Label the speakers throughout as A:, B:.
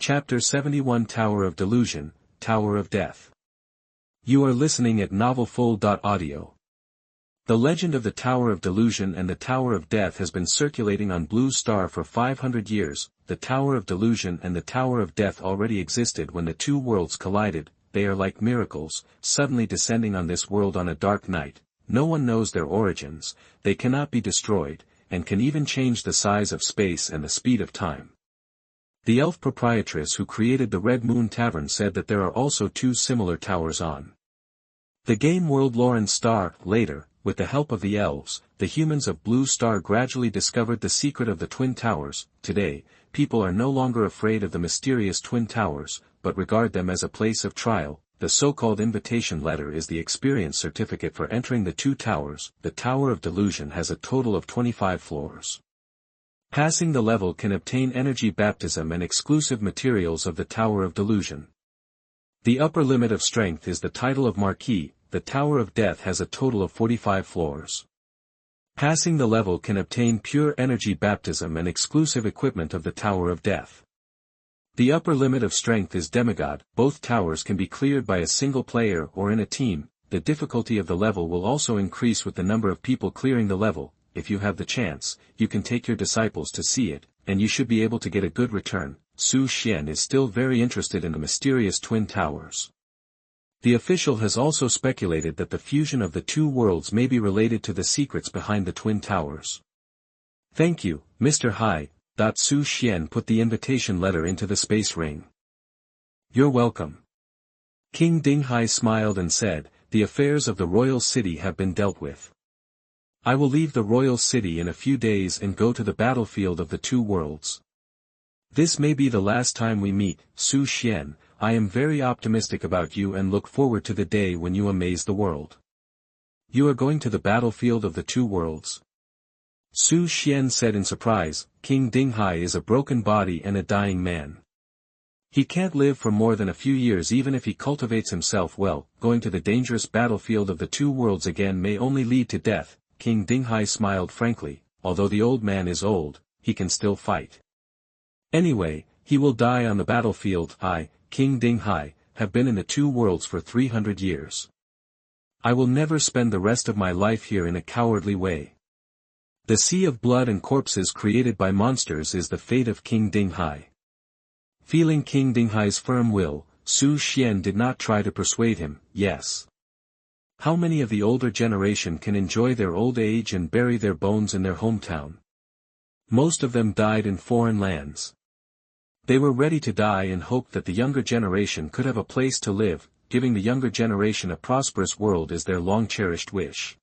A: Chapter 71 Tower of Delusion, Tower of Death. You are listening at novelfull.audio. The legend of the Tower of Delusion and the Tower of Death has been circulating on Blue Star for 500 years. The Tower of Delusion and the Tower of Death already existed when the two worlds collided. They are like miracles, suddenly descending on this world on a dark night. No one knows their origins, they cannot be destroyed, and can even change the size of space and the speed of time. The elf proprietress who created the Red Moon Tavern said that there are also two similar towers on the game world Lauren Star. Later, with the help of the elves, the humans of Blue Star gradually discovered the secret of the Twin Towers. Today, people are no longer afraid of the mysterious Twin Towers, but regard them as a place of trial. The so-called invitation letter is the experience certificate for entering the two towers. The Tower of Delusion has a total of 25 floors. Passing the level can obtain energy baptism and exclusive materials of the Tower of Delusion. The upper limit of strength is the title of Marquis. The Tower of Death has a total of 45 floors. Passing the level can obtain pure energy baptism and exclusive equipment of the Tower of Death. The upper limit of strength is Demigod. Both towers can be cleared by a single player or in a team. The difficulty of the level will also increase with the number of people clearing the level. If you have the chance, you can take your disciples to see it, and you should be able to get a good return. Xuan is still very interested in the mysterious Twin Towers. The official has also speculated that the fusion of the two worlds may be related to the secrets behind the Twin Towers. Thank you, Mr. Hai. Xuan put the invitation letter into the space ring. You're welcome. King Dinghai smiled and said, the affairs of the royal city have been dealt with. I will leave the royal city in a few days and go to the battlefield of the two worlds. This may be the last time we meet, Xuan. I am very optimistic about you and look forward to the day when you amaze the world. You are going to the battlefield of the two worlds? Xuan said in surprise. King Dinghai is a broken body and a dying man. He can't live for more than a few years even if he cultivates himself well. Going to the dangerous battlefield of the two worlds again may only lead to death. King Dinghai smiled frankly. Although the old man is old, he can still fight. Anyway, he will die on the battlefield. I, King Dinghai, have been in the two worlds for 300 years. I will never spend the rest of my life here in a cowardly way. The sea of blood and corpses created by monsters is the fate of King Dinghai. Feeling King Dinghai's firm will, Xuan did not try to persuade him. Yes. How many of the older generation can enjoy their old age and bury their bones in their hometown? Most of them died in foreign lands. They were ready to die and hoped that the younger generation could have a place to live. Giving the younger generation a prosperous world is their long-cherished wish.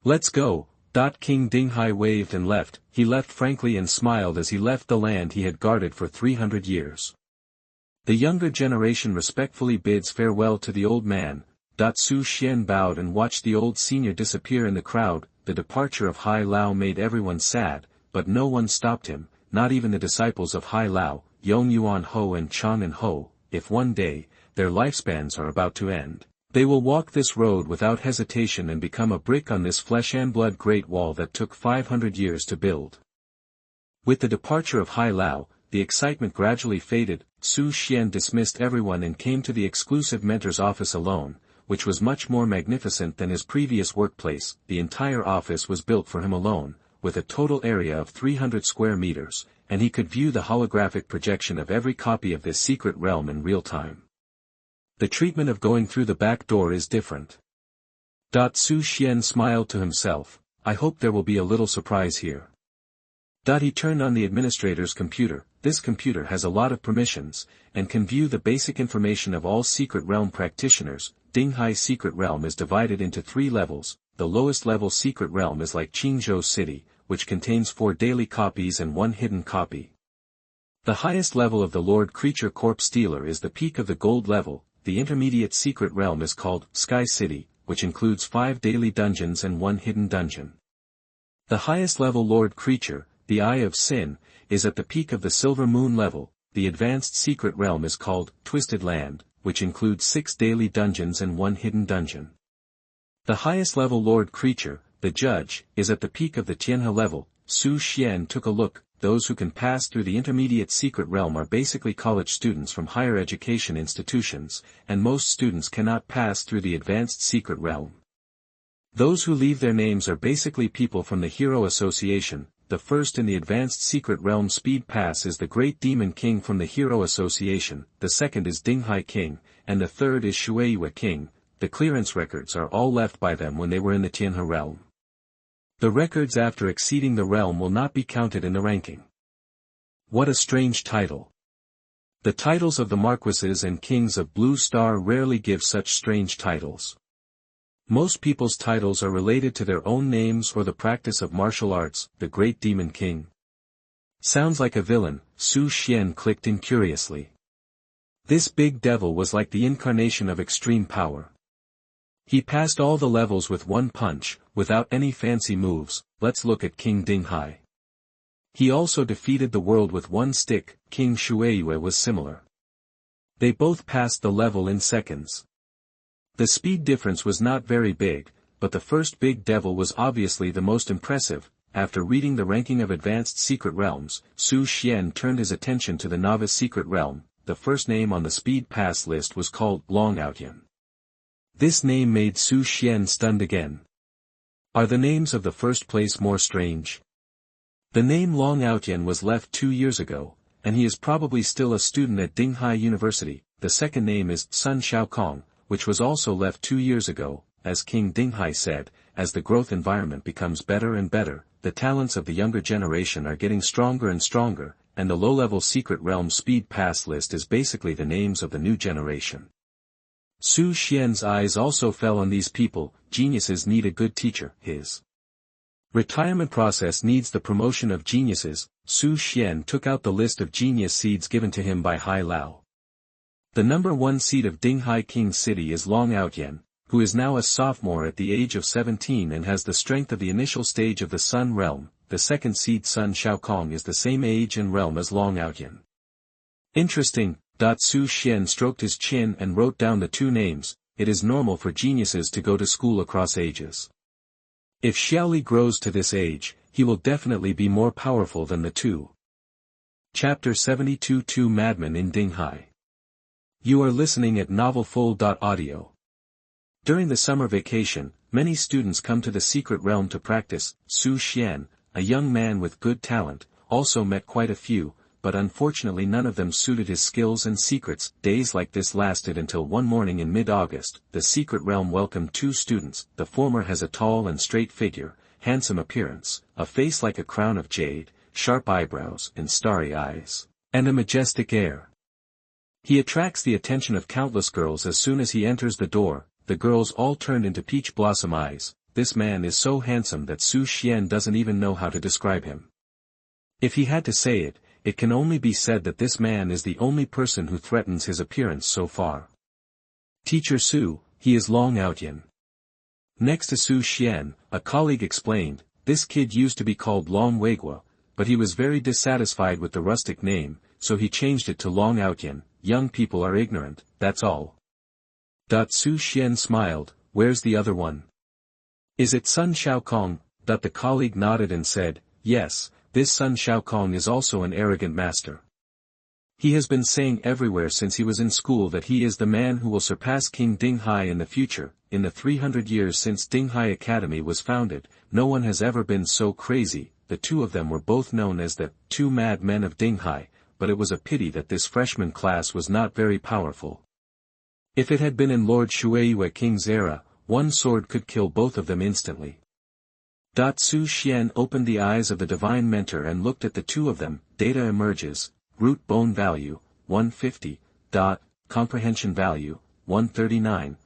A: Let's go. King Dinghai waved and left. He left frankly and smiled as he left the land he had guarded for 300 years. The younger generation respectfully bids farewell to the old man. Xuan bowed and watched the old senior disappear in the crowd. The departure of Hai Lao made everyone sad, but no one stopped him, not even the disciples of Hai Lao, Yong Yuan Ho and Chang and Ho. If one day, their lifespans are about to end, they will walk this road without hesitation and become a brick on this flesh and blood Great Wall that took 500 years to build. With the departure of Hai Lao, the excitement gradually faded. Xuan dismissed everyone and came to the exclusive mentor's office alone, which was much more magnificent than his previous workplace. The entire office was built for him alone, with a total area of 300 square meters, and he could view the holographic projection of every copy of this secret realm in real time. The treatment of going through the back door is different. Xuan smiled to himself. I hope there will be a little surprise here. He turned on the administrator's computer. This computer has a lot of permissions, and can view the basic information of all secret realm practitioners. Dinghai Secret Realm is divided into 3 levels. The lowest level secret realm is like Qingzhou City, which contains 4 daily copies and 1 hidden copy. The highest level of the Lord Creature Corpse Stealer is the peak of the gold level. The intermediate secret realm is called Sky City, which includes 5 daily dungeons and 1 hidden dungeon. The highest level Lord Creature, the Eye of Sin, is at the peak of the Silver Moon level. The advanced secret realm is called Twisted Land, which includes 6 daily dungeons and 1 hidden dungeon. The highest level Lord Creature, the Judge, is at the peak of the Tianhe level. Xuan took a look. those who can pass through the intermediate secret realm are basically college students from higher education institutions, and most students cannot pass through the advanced secret realm. Those who leave their names are basically people from the Hero Association. The first in the advanced secret realm speed pass is the Great Demon King from the Hero Association, the second is Dinghai King, and the third is Xuan King. The clearance records are all left by them when they were in the Tianhe realm. The records after exceeding the realm will not be counted in the ranking. What a strange title. The titles of the Marquises and Kings of Blue Star rarely give such strange titles. Most people's titles are related to their own names or the practice of martial arts. The Great Demon King sounds like a villain. Su Xian clicked incuriously. This big devil was like the incarnation of extreme power. He passed all the levels with one punch, without any fancy moves. Let's look at King Dinghai. He also defeated the world with one stick. King Xuan was similar. They both passed the level in seconds. The speed difference was not very big, but the first big devil was obviously the most impressive. After reading the ranking of advanced secret realms, Su Xian turned his attention to the novice secret realm. The first name on the speed pass list was called Long Outyan. This name made Su Xian stunned again. Are the names of the first place more strange? The name Long Outyan was left 2 years ago, and he is probably still a student at Dinghai University. The second name is Sun Xiaokong, which was also left 2 years ago. As King Dinghai said, as the growth environment becomes better and better, the talents of the younger generation are getting stronger and stronger, and the low-level secret realm speed pass list is basically the names of the new generation. Su Xian's eyes also fell on these people. Geniuses need a good teacher. His retirement process needs the promotion of geniuses. Su Xian took out the list of genius seeds given to him by Hai Lao. The number 1 seed of Dinghai King City is Long Outyan, who is now a sophomore at the age of 17 and has the strength of the initial stage of the Sun Realm. The second seed Sun Xiaokong is the same age and realm as Long Outyan. Interesting. Su Xian stroked his chin and wrote down the 2 names. It is normal for geniuses to go to school across ages. If Xiaoli grows to this age, he will definitely be more powerful than the 2. Chapter 72 2 Madmen in Dinghai. You are listening at novelfull.audio. During the summer vacation, many students come to the secret realm to practice. Su Xian, a young man with good talent, also met quite a few, but unfortunately none of them suited his skills and secrets. Days like this lasted until one morning in mid-August. The secret realm welcomed 2 students. The former has a tall and straight figure, handsome appearance, a face like a crown of jade, sharp eyebrows and starry eyes, and a majestic air. He attracts the attention of countless girls. As soon as he enters the door, the girls all turn into peach blossom eyes. This man is so handsome that Su Xian doesn't even know how to describe him. If he had to say it, it can only be said that this man is the only person who threatens his appearance so far. Teacher Su, he is Long Outyan. Next to Su Xian, a colleague explained, this kid used to be called Long Weigua, but he was very dissatisfied with the rustic name, so he changed it to Long Outyan. Young people are ignorant, that's all. Su Xian smiled. Where's the other one? Is it Sun Xiaokong? The colleague nodded and said, yes, this Sun Xiaokong is also an arrogant master. He has been saying everywhere since he was in school that he is the man who will surpass King Dinghai in the future. In the 300 years since Dinghai Academy was founded, no one has ever been so crazy. The 2 of them were both known as the 2 Madmen of Dinghai, but it was a pity that this freshman class was not very powerful. If it had been in Lord Xuan King's era, one sword could kill both of them instantly. Su Xian opened the eyes of the divine mentor and looked at the 2 of them. Data emerges. Root bone value, 150. Comprehension value, 139.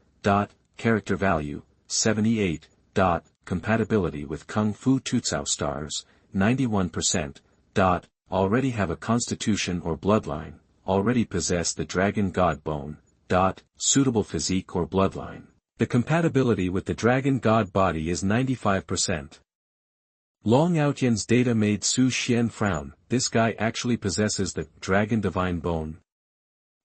A: Character value, 78. Compatibility with Kung Fu Tutsao stars, 91%. Already have a constitution or bloodline. Already possess the dragon god bone. Suitable physique or bloodline. The compatibility with the dragon god body is 95%. Long Outyan's data made Su Xian frown. This guy actually possesses the dragon divine bone.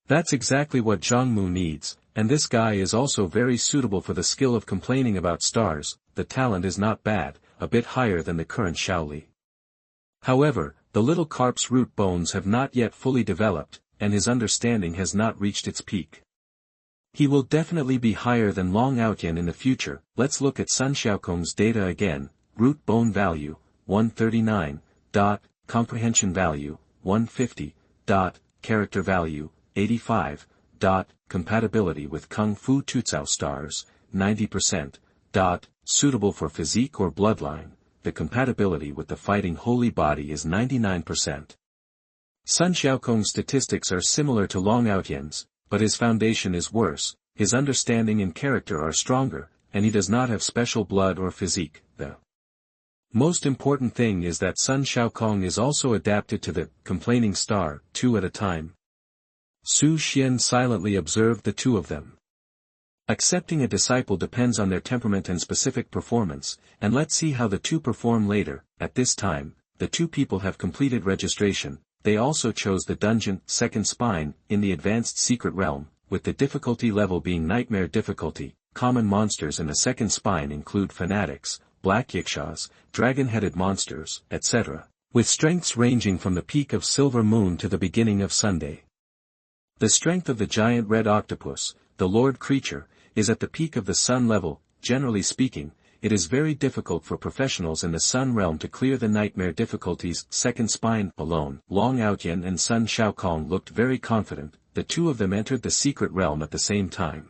A: That's exactly what Zhongmu needs, and this guy is also very suitable for the skill of complaining about stars. The talent is not bad, a bit higher than the current Shaoli. However, The little carp's root bones have not yet fully developed, and his understanding has not reached its peak. He will definitely be higher than Long Outyen in the future. Let's look at Sun Xiaokong's data again. Root bone value, 139. Comprehension value, 150. Character value, 85. Compatibility with Kung Fu Tutsao stars, 90%. Suitable for physique or bloodline. The compatibility with the fighting holy body is 99%. Sun Xiaokong's statistics are similar to Long Outyen's, but his foundation is worse, his understanding and character are stronger, and he does not have special blood or physique. The most important thing is that Sun Xiaokong is also adapted to the complaining star, 2 at a time. Su Xian silently observed the two of them. Accepting a disciple depends on their temperament and specific performance, and let's see how the two perform later. At this time, the two people have completed registration. They also chose the dungeon, second spine, in the advanced secret realm, with the difficulty level being nightmare difficulty. Common monsters in the second spine include fanatics, black yikshaws, dragon-headed monsters, etc., with strengths ranging from the peak of Silver Moon to the beginning of Sunday. The strength of the giant red octopus, the lord creature, is at the peak of the sun level. Generally speaking, it is very difficult for professionals in the sun realm to clear the nightmare difficulties. Second spine alone. Long Outyen and Sun Xiaokong looked very confident. The two of them entered the secret realm at the same time.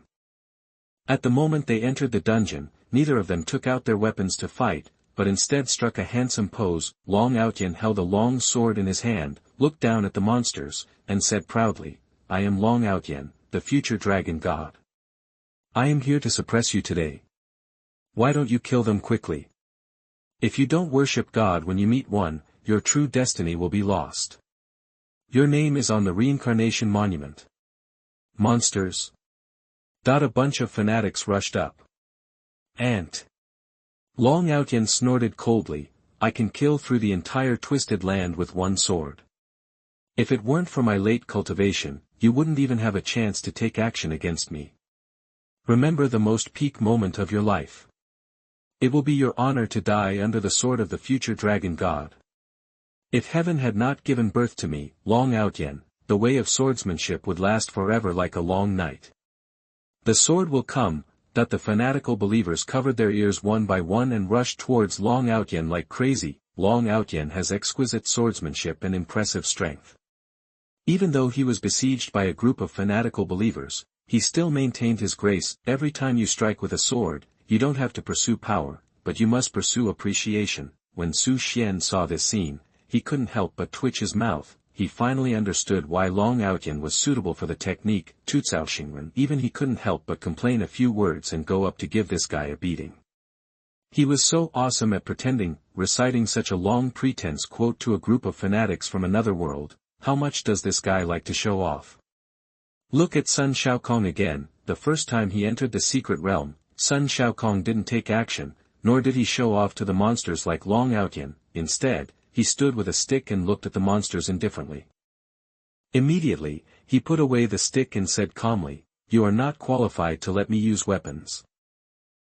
A: At the moment they entered the dungeon, neither of them took out their weapons to fight, but instead struck a handsome pose. Long Outyen held a long sword in his hand, looked down at the monsters, and said proudly, "I am Long Outyen, the future dragon god. I am here to suppress you today. Why don't you kill them quickly? If you don't worship God when you meet one, your true destiny will be lost. Your name is on the reincarnation monument." Monsters. A bunch of fanatics rushed up. Ant. Long Outyen snorted coldly, "I can kill through the entire twisted land with one sword. If it weren't for my late cultivation, you wouldn't even have a chance to take action against me. Remember the most peak moment of your life. It will be your honor to die under the sword of the future dragon god. If heaven had not given birth to me, Long Outyen, the way of swordsmanship would last forever like a long night. The sword will come." The fanatical believers covered their ears one by one and rushed towards Long Outyen like crazy. Long Outyen has exquisite swordsmanship and impressive strength. Even though he was besieged by a group of fanatical believers, he still maintained his grace. Every time you strike with a sword, you don't have to pursue power, but you must pursue appreciation. When Su Xian saw this scene, he couldn't help but twitch his mouth. He finally understood why Long Outyen was suitable for the technique, Tutsao Xingren. Even he couldn't help but complain a few words and go up to give this guy a beating. He was so awesome at pretending, reciting such a long pretense quote to a group of fanatics from another world. How much does this guy like to show off? Look at Sun Xiaokong again. The first time he entered the secret realm, Sun Xiaokong didn't take action, nor did he show off to the monsters like Long Outyen. Instead, he stood with a stick and looked at the monsters indifferently. Immediately, he put away the stick and said calmly, "You are not qualified to let me use weapons."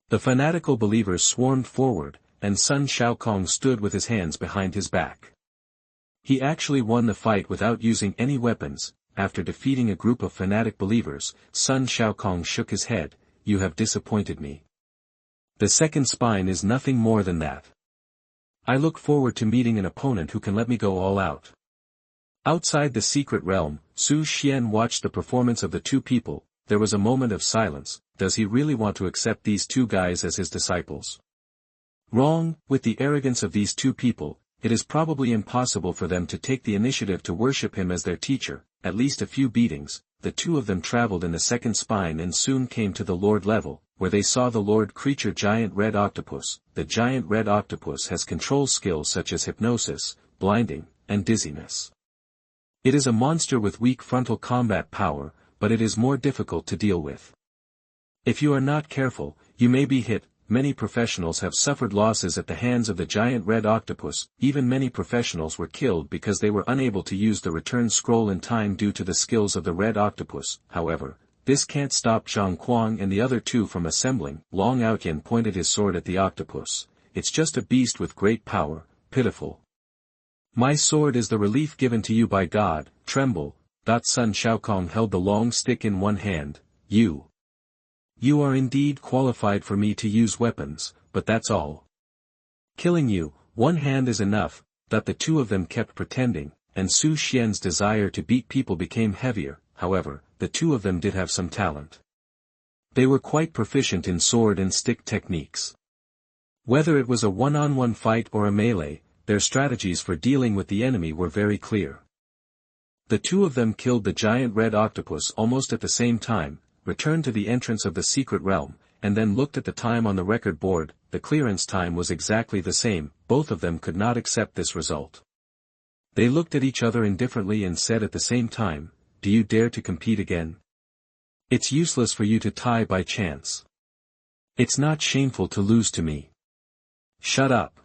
A: The fanatical believers swarmed forward, and Sun Xiaokong stood with his hands behind his back. He actually won the fight without using any weapons. After defeating a group of fanatic believers, Sun Xiaokong shook his head, "You have disappointed me. The second spine is nothing more than that. I look forward to meeting an opponent who can let me go all out." Outside the secret realm, Su Xian watched the performance of the two people. There was a moment of silence. Does he really want to accept these two guys as his disciples? Wrong. With the arrogance of these two people, it is probably impossible for them to take the initiative to worship him as their teacher. At least a few beatings, the two of them traveled in the second spine and soon came to the Lord level, where they saw the Lord creature giant red octopus. The giant red octopus has control skills such as hypnosis, blinding, and dizziness. It is a monster with weak frontal combat power, but it is more difficult to deal with. If you are not careful, you may be hit. Many professionals have suffered losses at the hands of the giant red octopus. Even many professionals were killed because they were unable to use the return scroll in time due to the skills of the red octopus. However, this can't stop Zhang Kuang and the other two from assembling. Long Outyen pointed his sword at the octopus. "It's just a beast with great power, pitiful." My sword is the relief given to you by God, tremble. Sun Shaokong held the long stick in one hand. You are indeed qualified for me to use weapons, but that's all. Killing you, one hand is enough. The two of them kept pretending, and Su Xian's desire to beat people became heavier. However, the two of them did have some talent. They were quite proficient in sword and stick techniques. Whether it was a one-on-one fight or a melee, their strategies for dealing with the enemy were very clear. The two of them killed the giant red octopus almost at the same time, returned to the entrance of the secret realm, and then looked at the time on the record board. The clearance time was exactly the same. Both of them could not accept this result. They looked at each other indifferently and said at the same time, "Do you dare to compete again? It's useless for you to tie by chance. It's not shameful to lose to me." "Shut up.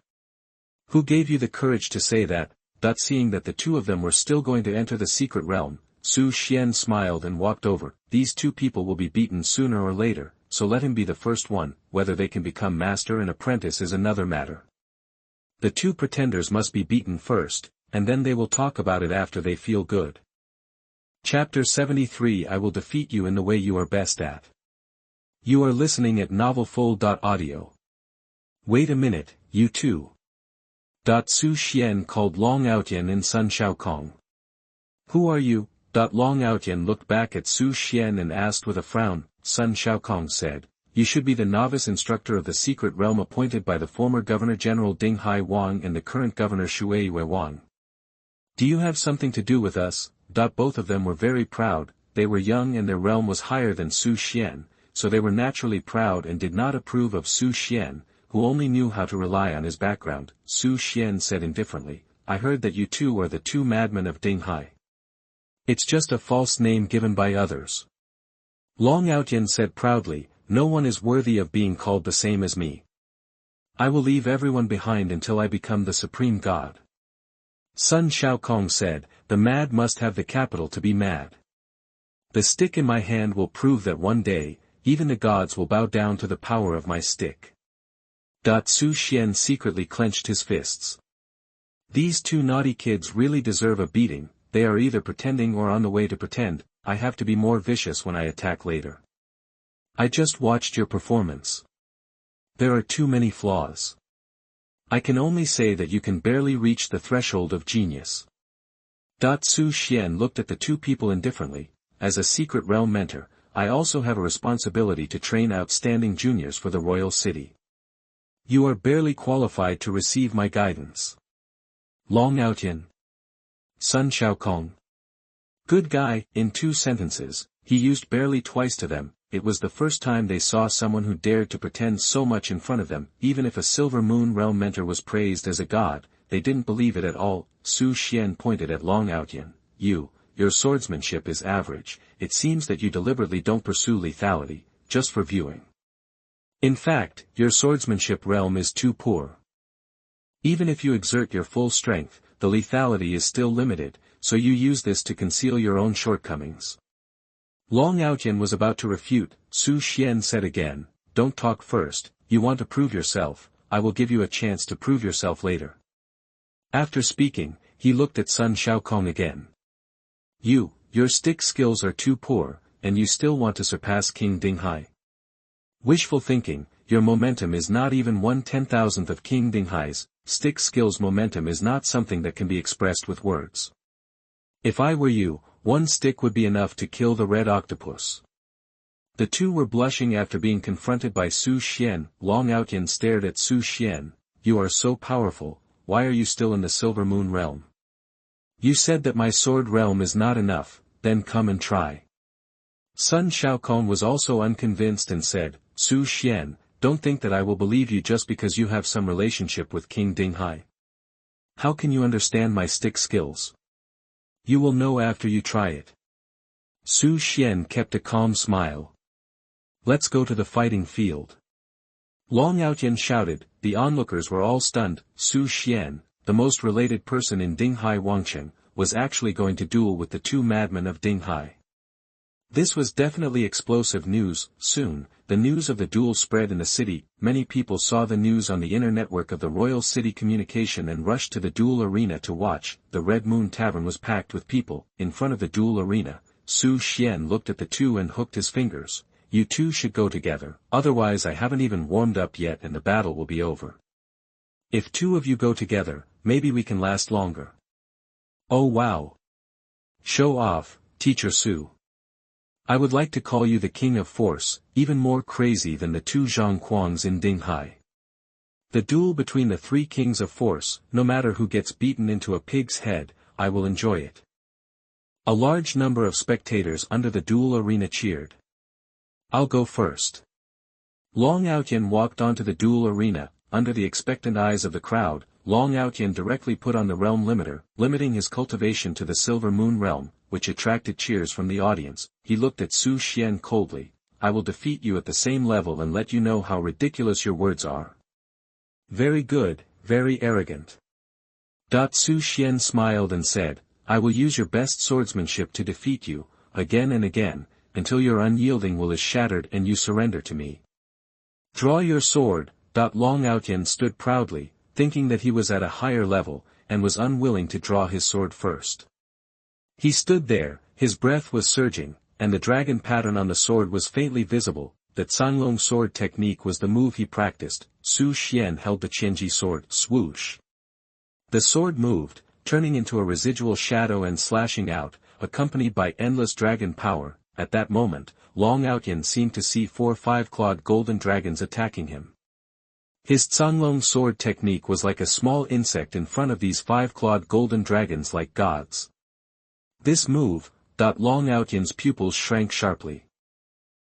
A: Who gave you the courage to say that?" Seeing that the two of them were still going to enter the secret realm, Su Xian smiled and walked over. These two people will be beaten sooner or later, so let him be the first one. Whether they can become master and apprentice is another matter. The two pretenders must be beaten first, and then they will talk about it after they feel good. Chapter 73 I will defeat you in the way you are best at. You are listening at novelfull.audio. Wait a minute, you two. Su Xian called Long Outyan and Sun Shaokong. Who are you? Long Outyan looked back at Su Xian and asked with a frown. Sun Shaokong said, "You should be the novice instructor of the secret realm appointed by the former Governor-General Dinghai Wang and the current Governor Shui Wang. Do you have something to do with us?" Both of them were very proud. They were young and their realm was higher than Su Xian, so they were naturally proud and did not approve of Su Xian, who only knew how to rely on his background. Su Xian said indifferently, "I heard that you two are the two madmen of Dinghai. It's just a false name given by others." Long Outyan said proudly, "No one is worthy of being called the same as me. I will leave everyone behind until I become the supreme god." Sun Shaokong said, "The mad must have the capital to be mad. The stick in my hand will prove that one day, even the gods will bow down to the power of my stick." Su Xian secretly clenched his fists. These two naughty kids really deserve a beating. They are either pretending or on the way to pretend. I have to be more vicious when I attack later. I just watched your performance. There are too many flaws. I can only say that you can barely reach the threshold of genius. Su Xian looked at the two people indifferently. As a secret realm mentor, I also have a responsibility to train outstanding juniors for the royal city. You are barely qualified to receive my guidance. Long Outyan. Sun Shaokong. Good guy. In 2 sentences, he used barely twice to them. It was the first time they saw someone who dared to pretend so much in front of them. Even if a Silver Moon Realm mentor was praised as a god, they didn't believe it at all. Su Xian pointed at Long Outyan. Your swordsmanship is average. It seems that you deliberately don't pursue lethality, just for viewing. In fact, your swordsmanship realm is too poor. Even if you exert your full strength, the lethality is still limited, so you use this to conceal your own shortcomings. Long Outyan was about to refute. Su Xian said again, "Don't talk first. You want to prove yourself. I will give you a chance to prove yourself later." After speaking, he looked at Sun Shaokong again. Your stick skills are too poor, and you still want to surpass King Dinghai. Wishful thinking. Your momentum is not even 1/10,000th of King Dinghai's. Stick skills momentum is not something that can be expressed with words. If I were you, one stick would be enough to kill the red octopus. The two were blushing after being confronted by Su Xian. Long Outyan stared at Su Xian. "You are so powerful, why are you still in the Silver Moon Realm? You said that my sword realm is not enough, then come and try." Sun Shaokong was also unconvinced and said, "Su Xian, don't think that I will believe you just because you have some relationship with King Dinghai. How can you understand my stick skills? You will know after you try it." Su Xian kept a calm smile. "Let's go to the fighting field." Long Outyan shouted. The onlookers were all stunned. Su Xian, the most related person in Dinghai Wangcheng, was actually going to duel with the two madmen of Dinghai. This was definitely explosive news. Soon, the news of the duel spread in the city. Many people saw the news on the inner network of the Royal City Communication and rushed to the duel arena to watch. The Red Moon Tavern was packed with people. In front of the duel arena, Xuan looked at the two and hooked his fingers. You two should go together, otherwise I haven't even warmed up yet and the battle will be over. If two of you go together, maybe we can last longer. Oh wow. Show off, Teacher Su. I would like to call you the King of Force, even more crazy than the two Zhongquangs in Dinghai. The duel between the three Kings of Force, no matter who gets beaten into a pig's head, I will enjoy it. A large number of spectators under the duel arena cheered. I'll go first. Long Outyan walked onto the duel arena, under the expectant eyes of the crowd. Long Outyan directly put on the realm limiter, limiting his cultivation to the Silver Moon realm, which attracted cheers from the audience. He looked at Xuan coldly. I will defeat you at the same level and let you know how ridiculous your words are. Very good, very arrogant. Xuan smiled and said, I will use your best swordsmanship to defeat you, again and again, until your unyielding will is shattered and you surrender to me. Draw your sword. Long Outyan stood proudly, thinking that he was at a higher level, and was unwilling to draw his sword first. He stood there, his breath was surging, and the dragon pattern on the sword was faintly visible. The Canglong sword technique was the move he practiced. Xuan held the Qianji sword, swoosh. The sword moved, turning into a residual shadow and slashing out, accompanied by endless dragon power. At that moment, Long Outyan seemed to see 4 5-clawed golden dragons attacking him. His Canglong sword technique was like a small insect in front of these 5-clawed golden dragons like gods. This move, Long Outyan's pupils shrank sharply.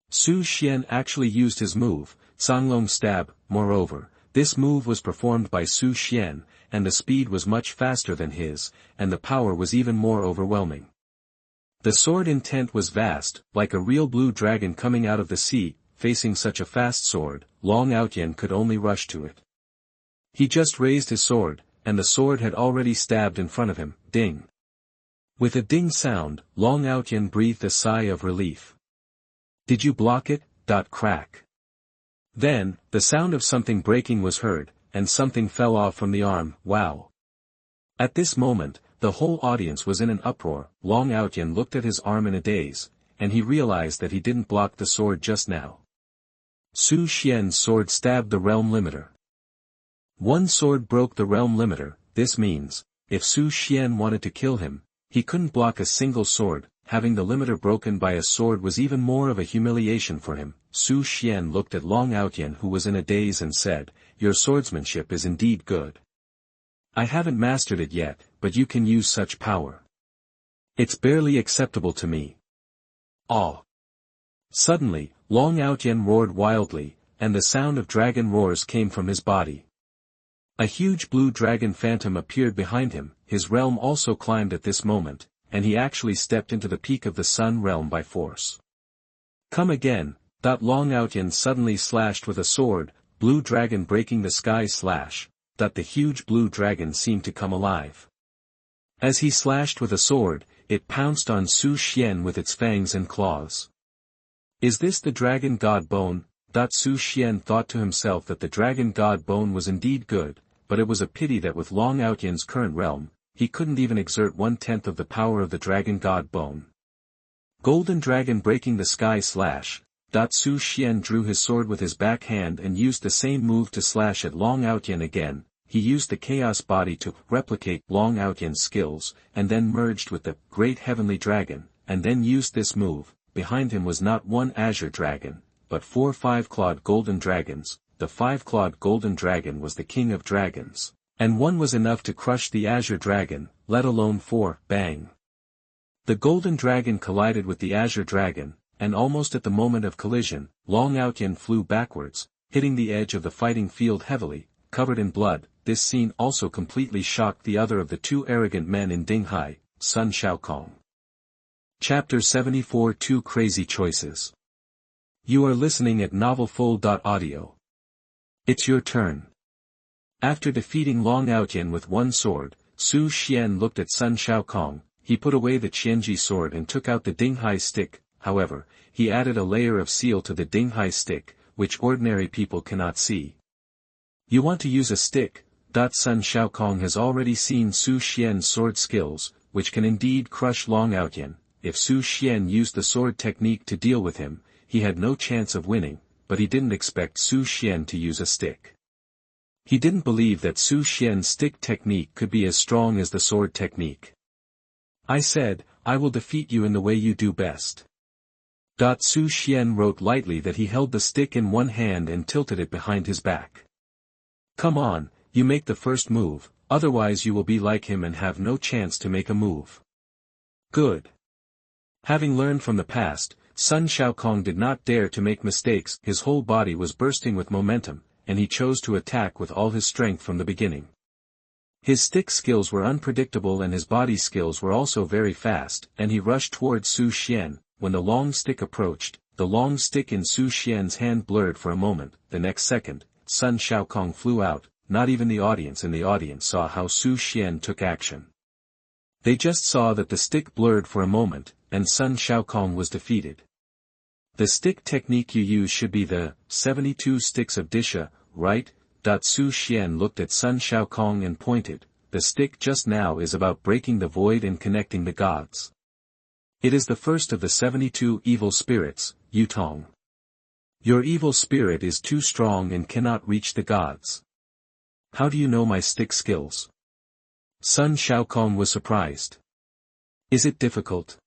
A: Xuan actually used his move, Canglong stab. Moreover, this move was performed by Xuan, and the speed was much faster than his, and the power was even more overwhelming. The sword intent was vast, like a real blue dragon coming out of the sea. Facing such a fast sword, Long Outyan could only rush to it. He just raised his sword, and the sword had already stabbed in front of him. Ding. With a ding sound, Long Outyan breathed a sigh of relief. Did you block it? Crack. Then, the sound of something breaking was heard, and something fell off from the arm. Wow. At this moment, the whole audience was in an uproar. Long Outyan looked at his arm in a daze, and he realized that he didn't block the sword just now. Xuan's sword stabbed the realm limiter. One sword broke the realm limiter. This means, if Xuan wanted to kill him, he couldn't block a single sword. Having the limiter broken by a sword was even more of a humiliation for him. Xuan looked at Long Outyan, who was in a daze, and said, your swordsmanship is indeed good. I haven't mastered it yet, but you can use such power. It's barely acceptable to me. Ah! Suddenly, Long Outyan roared wildly, and the sound of dragon roars came from his body. A huge blue dragon phantom appeared behind him. His realm also climbed at this moment, and he actually stepped into the peak of the sun realm by force. Come again. Long Outyan suddenly slashed with a sword, blue dragon breaking the sky slash. The huge blue dragon seemed to come alive. As he slashed with a sword, it pounced on Xuan with its fangs and claws. Is this the dragon god bone? Xuan thought to himself that the dragon god bone was indeed good, but it was a pity that with Long Outyan's current realm, he couldn't even exert 1/10 of the power of the dragon god bone. Golden dragon breaking the sky slash. Xuan drew his sword with his back hand and used the same move to slash at Long Outyan again. He used the chaos body to replicate Long Outyan's skills, and then merged with the great heavenly dragon, and then used this move. Behind him was not one azure dragon, but 4 5-clawed golden dragons. The 5-clawed golden dragon was the king of dragons, and one was enough to crush the azure dragon, let alone 4. Bang! The golden dragon collided with the azure dragon, and almost at the moment of collision, Long Outyan flew backwards, hitting the edge of the fighting field heavily, covered in blood. This scene also completely shocked the other of the two arrogant men in Dinghai, Sun Shaokong. Chapter 74 Two Crazy Choices. You are listening at novelfull.audio. It's your turn. After defeating Long Outyan with one sword, Xuan looked at Sun Shaokong. He put away the Qianji sword and took out the Dinghai stick. however, he added a layer of seal to the Dinghai stick, which ordinary people cannot see. You want to use a stick? Sun Shaokong has already seen Su Xian's sword skills, which can indeed crush Long Outyan. If Su Xian used the sword technique to deal with him, he had no chance of winning, but he didn't expect Su Xian to use a stick. He didn't believe that Su Xian's stick technique could be as strong as the sword technique. I said, I will defeat you in the way you do best. Su Xian wrote lightly that he held the stick in one hand and tilted it behind his back. Come on, you make the first move, otherwise you will be like him and have no chance to make a move. Good. Having learned from the past, Sun Shaokong did not dare to make mistakes. His whole body was bursting with momentum, and he chose to attack with all his strength from the beginning. His stick skills were unpredictable and his body skills were also very fast, and he rushed towards Su Xian. When the long stick approached, the long stick in Su Xian's hand blurred for a moment. The next second, Sun Shaokong flew out. Not even the audience in the audience saw how Su Xian took action. They just saw that the stick blurred for a moment, and Sun Shaokong was defeated. The stick technique you use should be the 72 sticks of Disha, right? Su Xian looked at Sun Shaokong and pointed. The stick just now is about breaking the void and connecting the gods. It is the first of the 72 evil spirits, Yutong. Your evil spirit is too strong and cannot reach the gods. How do you know my stick skills? Sun Shaokong was surprised. Is it difficult?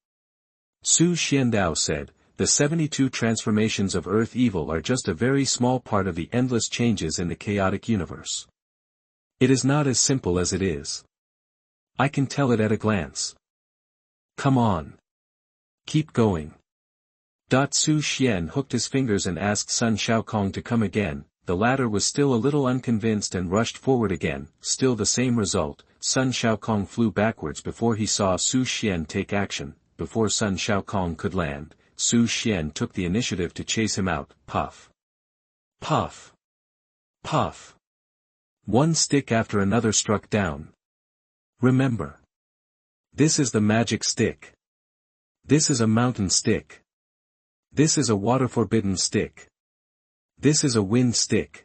A: Su Xiandao said, the 72 transformations of earth evil are just a very small part of the endless changes in the chaotic universe. It is not as simple as it is. I can tell it at a glance. Come on. Keep going. Su Xian hooked his fingers and asked Sun Shaokong to come again. The latter was still a little unconvinced and rushed forward again. Still the same result. Sun Shaokong flew backwards before he saw Su Xian take action. Before Sun Shaokong could land, Su Xian took the initiative to chase him out. Puff. Puff. Puff. One stick after another struck down. Remember. This is the magic stick. This is a mountain stick. This is a water-forbidden stick. This is a wind stick.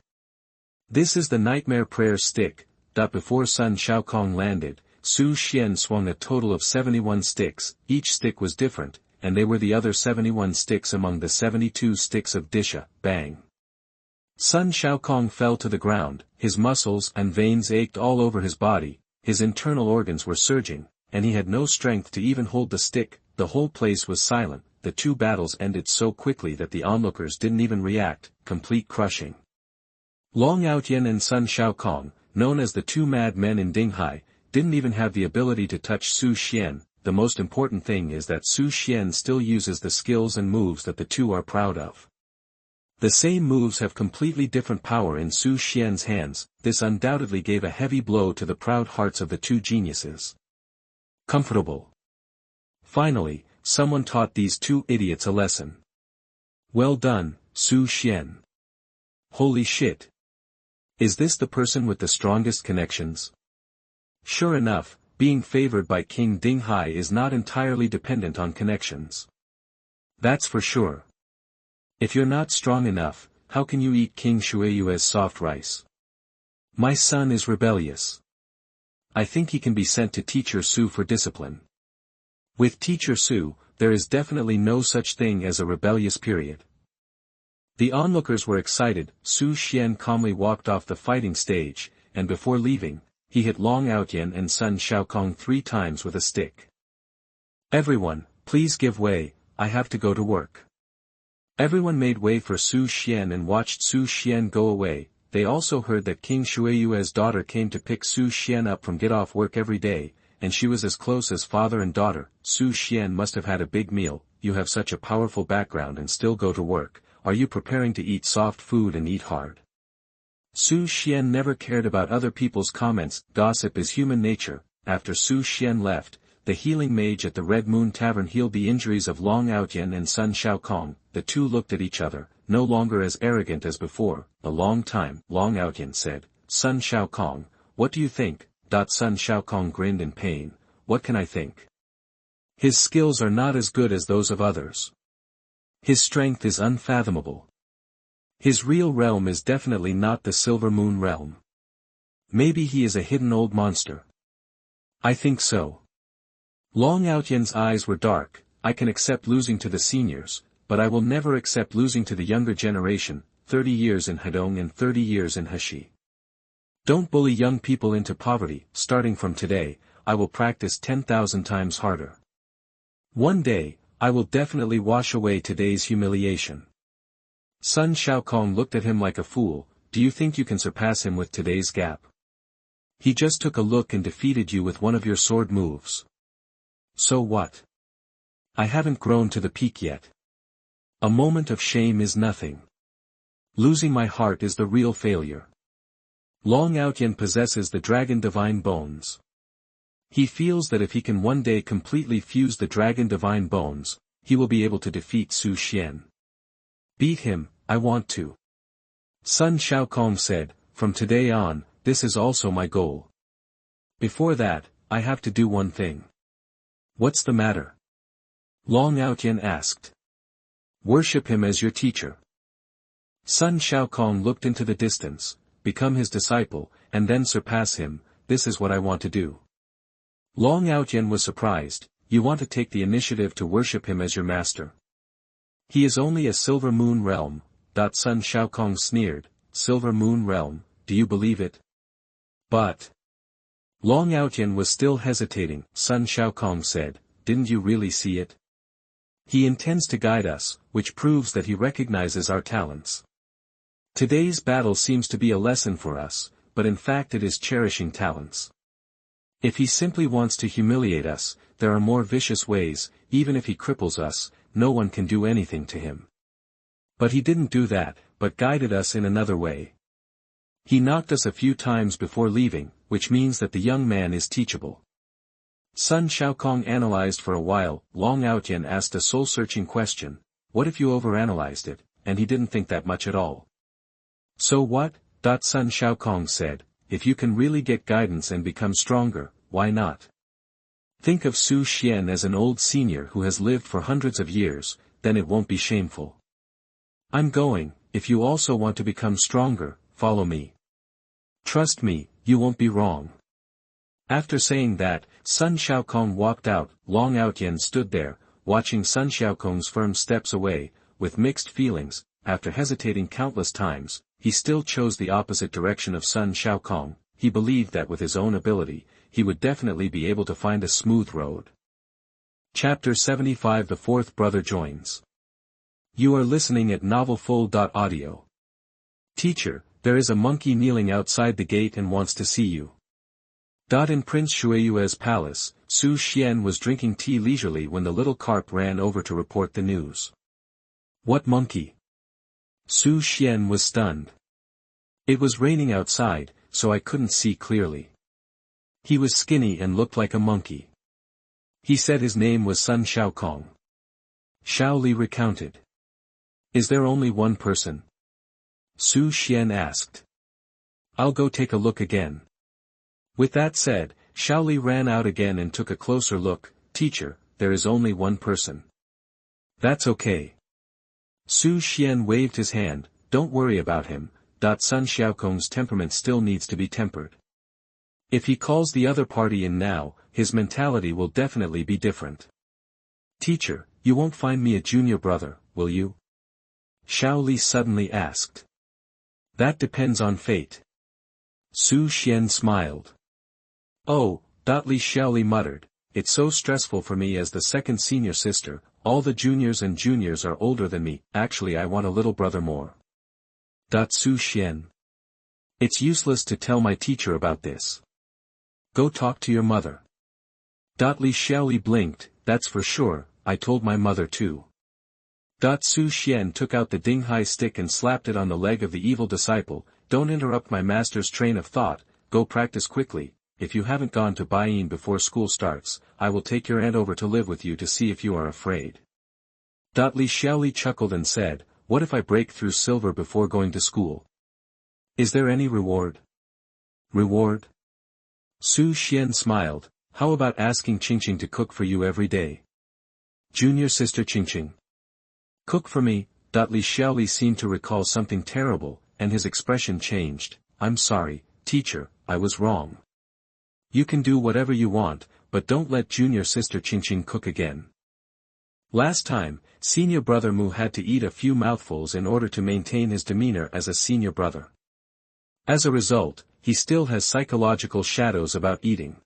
A: This is the nightmare prayer stick. Before Sun Shaokong landed, Su Xian swung a total of 71 sticks. Each stick was different, and they were the other 71 sticks among the 72 sticks of Disha. Bang. Sun Shaokong fell to the ground, his muscles and veins ached all over his body, his internal organs were surging, and he had no strength to even hold the stick. The whole place was silent. The two battles ended so quickly that the onlookers didn't even react. Complete crushing. Long Outyan and Sun Shaokong, known as the two madmen in Dinghai, didn't even have the ability to touch Su Xian. The most important thing is that Su Xian still uses the skills and moves that the two are proud of. The same moves have completely different power in Su Xian's hands. This undoubtedly gave a heavy blow to the proud hearts of the two geniuses. Comfortable. Finally, someone taught these two idiots a lesson. Well done, Su Xian. Holy shit. Is this the person with the strongest connections? Sure enough, being favored by King Dinghai is not entirely dependent on connections. That's for sure. If you're not strong enough, how can you eat King Xueyue's soft rice? My son is rebellious. I think he can be sent to Teacher Su for discipline. With Teacher Su, there is definitely no such thing as a rebellious period. The onlookers were excited. Su Xian calmly walked off the fighting stage, and before leaving, he hit Long Outyan and Sun Shaokong 3 times with a stick. Everyone, please give way, I have to go to work. Everyone made way for Su Xian and watched Su Xian go away. They also heard that King Xueyue's daughter came to pick Su Xian up from get off work every day, and she was as close as father and daughter. Su Xian must have had a big meal. You have such a powerful background and still go to work. Are you preparing to eat soft food and eat hard? Su Xian never cared about other people's comments. Gossip is human nature. After Su Xian left, the healing mage at the Red Moon Tavern healed the injuries of Long Outyan and Sun Shaokong. The two looked at each other, no longer as arrogant as before. A long time, Long Outyan said, Sun Shaokong, what do you think? Sun Shaokong grinned in pain. What can I think? His skills are not as good as those of others. His strength is unfathomable. His real realm is definitely not the Silver Moon realm. Maybe he is a hidden old monster. I think so. Long Outyen's eyes were dark. I can accept losing to the seniors, but I will never accept losing to the younger generation, 30 years in Hedong and 30 years in Heshi. Don't bully young people into poverty. Starting from today, I will practice 10,000 times harder. One day, I will definitely wash away today's humiliation. Sun Xiaokong looked at him like a fool. Do you think you can surpass him with today's gap? He just took a look and defeated you with one of your sword moves. So what? I haven't grown to the peak yet. A moment of shame is nothing. Losing my heart is the real failure. Long Outyen possesses the Dragon Divine Bones. He feels that if he can one day completely fuse the Dragon Divine Bones, he will be able to defeat Su Xian. Beat him, I want to. Sun Xiaokong said, from today on, this is also my goal. Before that, I have to do one thing. What's the matter? Long Outyen asked. Worship him as your teacher. Sun Xiaokong looked into the distance, become his disciple, and then surpass him. This is what I want to do. Long Outyen was surprised. You want to take the initiative to worship him as your master? He is only a Silver Moon realm. Sun Xiaokong sneered. Silver Moon realm, do you believe it? But. Long Outyen was still hesitating. Sun Xiaokong said, didn't you really see it? He intends to guide us, which proves that he recognizes our talents. Today's battle seems to be a lesson for us, but in fact it is cherishing talents. If he simply wants to humiliate us, there are more vicious ways. Even if he cripples us, no one can do anything to him. But he didn't do that, but guided us in another way. He knocked us a few times before leaving, which means that the young man is teachable. Sun Xiaokong analyzed for a while. Long Outyen asked a soul-searching question. What if you overanalyzed it, and he didn't think that much at all? So what? Sun Xiaokong said, if you can really get guidance and become stronger, why not? Think of Su Xian as an old senior who has lived for hundreds of years, then it won't be shameful. I'm going. If you also want to become stronger, follow me. Trust me, you won't be wrong. After saying that, Sun Xiaokong walked out. Long Outyen stood there, watching Sun Xiaokong's firm steps away, with mixed feelings. After hesitating countless times, he still chose the opposite direction of Sun Xiaokong. He believed that with his own ability, he would definitely be able to find a smooth road. Chapter 75. The fourth brother joins. You are listening at novelfull.audio. Teacher, there is a monkey kneeling outside the gate and wants to see you. In Prince Shueyue's palace, Su Xian was drinking tea leisurely when the little carp ran over to report the news. What monkey? Su Xian was stunned. It was raining outside, so I couldn't see clearly. He was skinny and looked like a monkey. He said his name was Sun Xiaokong. Xiao Li recounted. Is there only one person? Su Xian asked. I'll go take a look again. With that said, Xiao Li ran out again and took a closer look. Teacher, there is only one person. That's okay. Su Xian waved his hand. Don't worry about him. Sun Xiaokong's temperament still needs to be tempered. If he calls the other party in now, his mentality will definitely be different. Teacher, you won't find me a junior brother, will you? Xiao Li suddenly asked. That depends on fate. Su Xian smiled. Oh, Xiao Li muttered, it's so stressful for me as the second senior sister. All the juniors and juniors are older than me. Actually I want a little brother more. Su Xian. It's useless to tell my teacher about this. Go talk to your mother. Xiao Li blinked. That's for sure, I told my mother too. Su Xian took out the Dinghai stick and slapped it on the leg of the evil disciple. Don't interrupt my master's train of thought, go practice quickly. If you haven't gone to Baiyin before school starts, I will take your aunt over to live with you to see if you are afraid. Xiao Li chuckled and said, what if I break through silver before going to school? Is there any reward? Reward? Su Xian smiled. How about asking Qingqing to cook for you every day? Junior sister Qingqing. Cook for me. Li Xiaoli seemed to recall something terrible, and his expression changed. I'm sorry, teacher, I was wrong. You can do whatever you want, but don't let junior sister Qingqing cook again. Last time, senior brother Mu had to eat a few mouthfuls in order to maintain his demeanor as a senior brother. As a result, he still has psychological shadows about eating.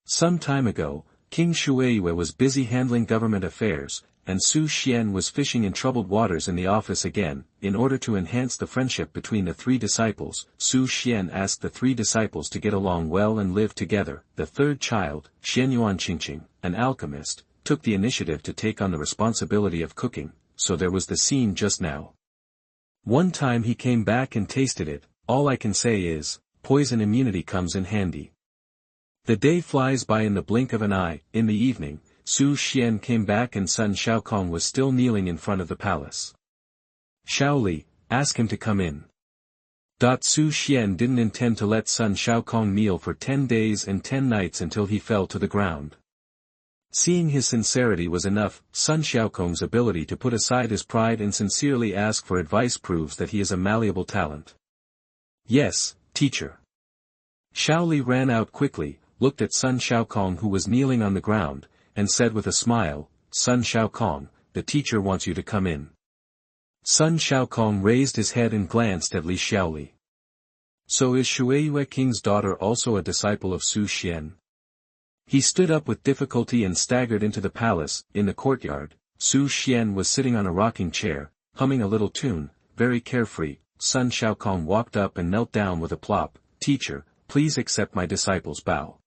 A: Some time ago, King Shueiyue was busy handling government affairs, and Su Xian was fishing in troubled waters in the office again. In order to enhance the friendship between the three disciples, Su Xian asked the three disciples to get along well and live together. The third child, Xianyuan Qingqing, an alchemist, took the initiative to take on the responsibility of cooking, so there was the scene just now. One time he came back and tasted it. All I can say is, poison immunity comes in handy. The day flies by in the blink of an eye. In the evening, Su Xian came back and Sun Shaokong was still kneeling in front of the palace. Shaoli, ask him to come in. Su Xian didn't intend to let Sun Shaokong kneel for 10 days and 10 nights until he fell to the ground. Seeing his sincerity was enough, Sun Shaokong's ability to put aside his pride and sincerely ask for advice proves that he is a malleable talent. Yes, teacher. Shaoli ran out quickly, looked at Sun Shaokong who was kneeling on the ground, and said with a smile, Sun Shaokong, the teacher wants you to come in. Sun Shaokong raised his head and glanced at Li Xiaoli. So is Shueiyue King's daughter also a disciple of Su Xian? He stood up with difficulty and staggered into the palace. In the courtyard, Su Xian was sitting on a rocking chair, humming a little tune, very carefree. Sun Shaokong walked up and knelt down with a plop. Teacher, please accept my disciple's bow.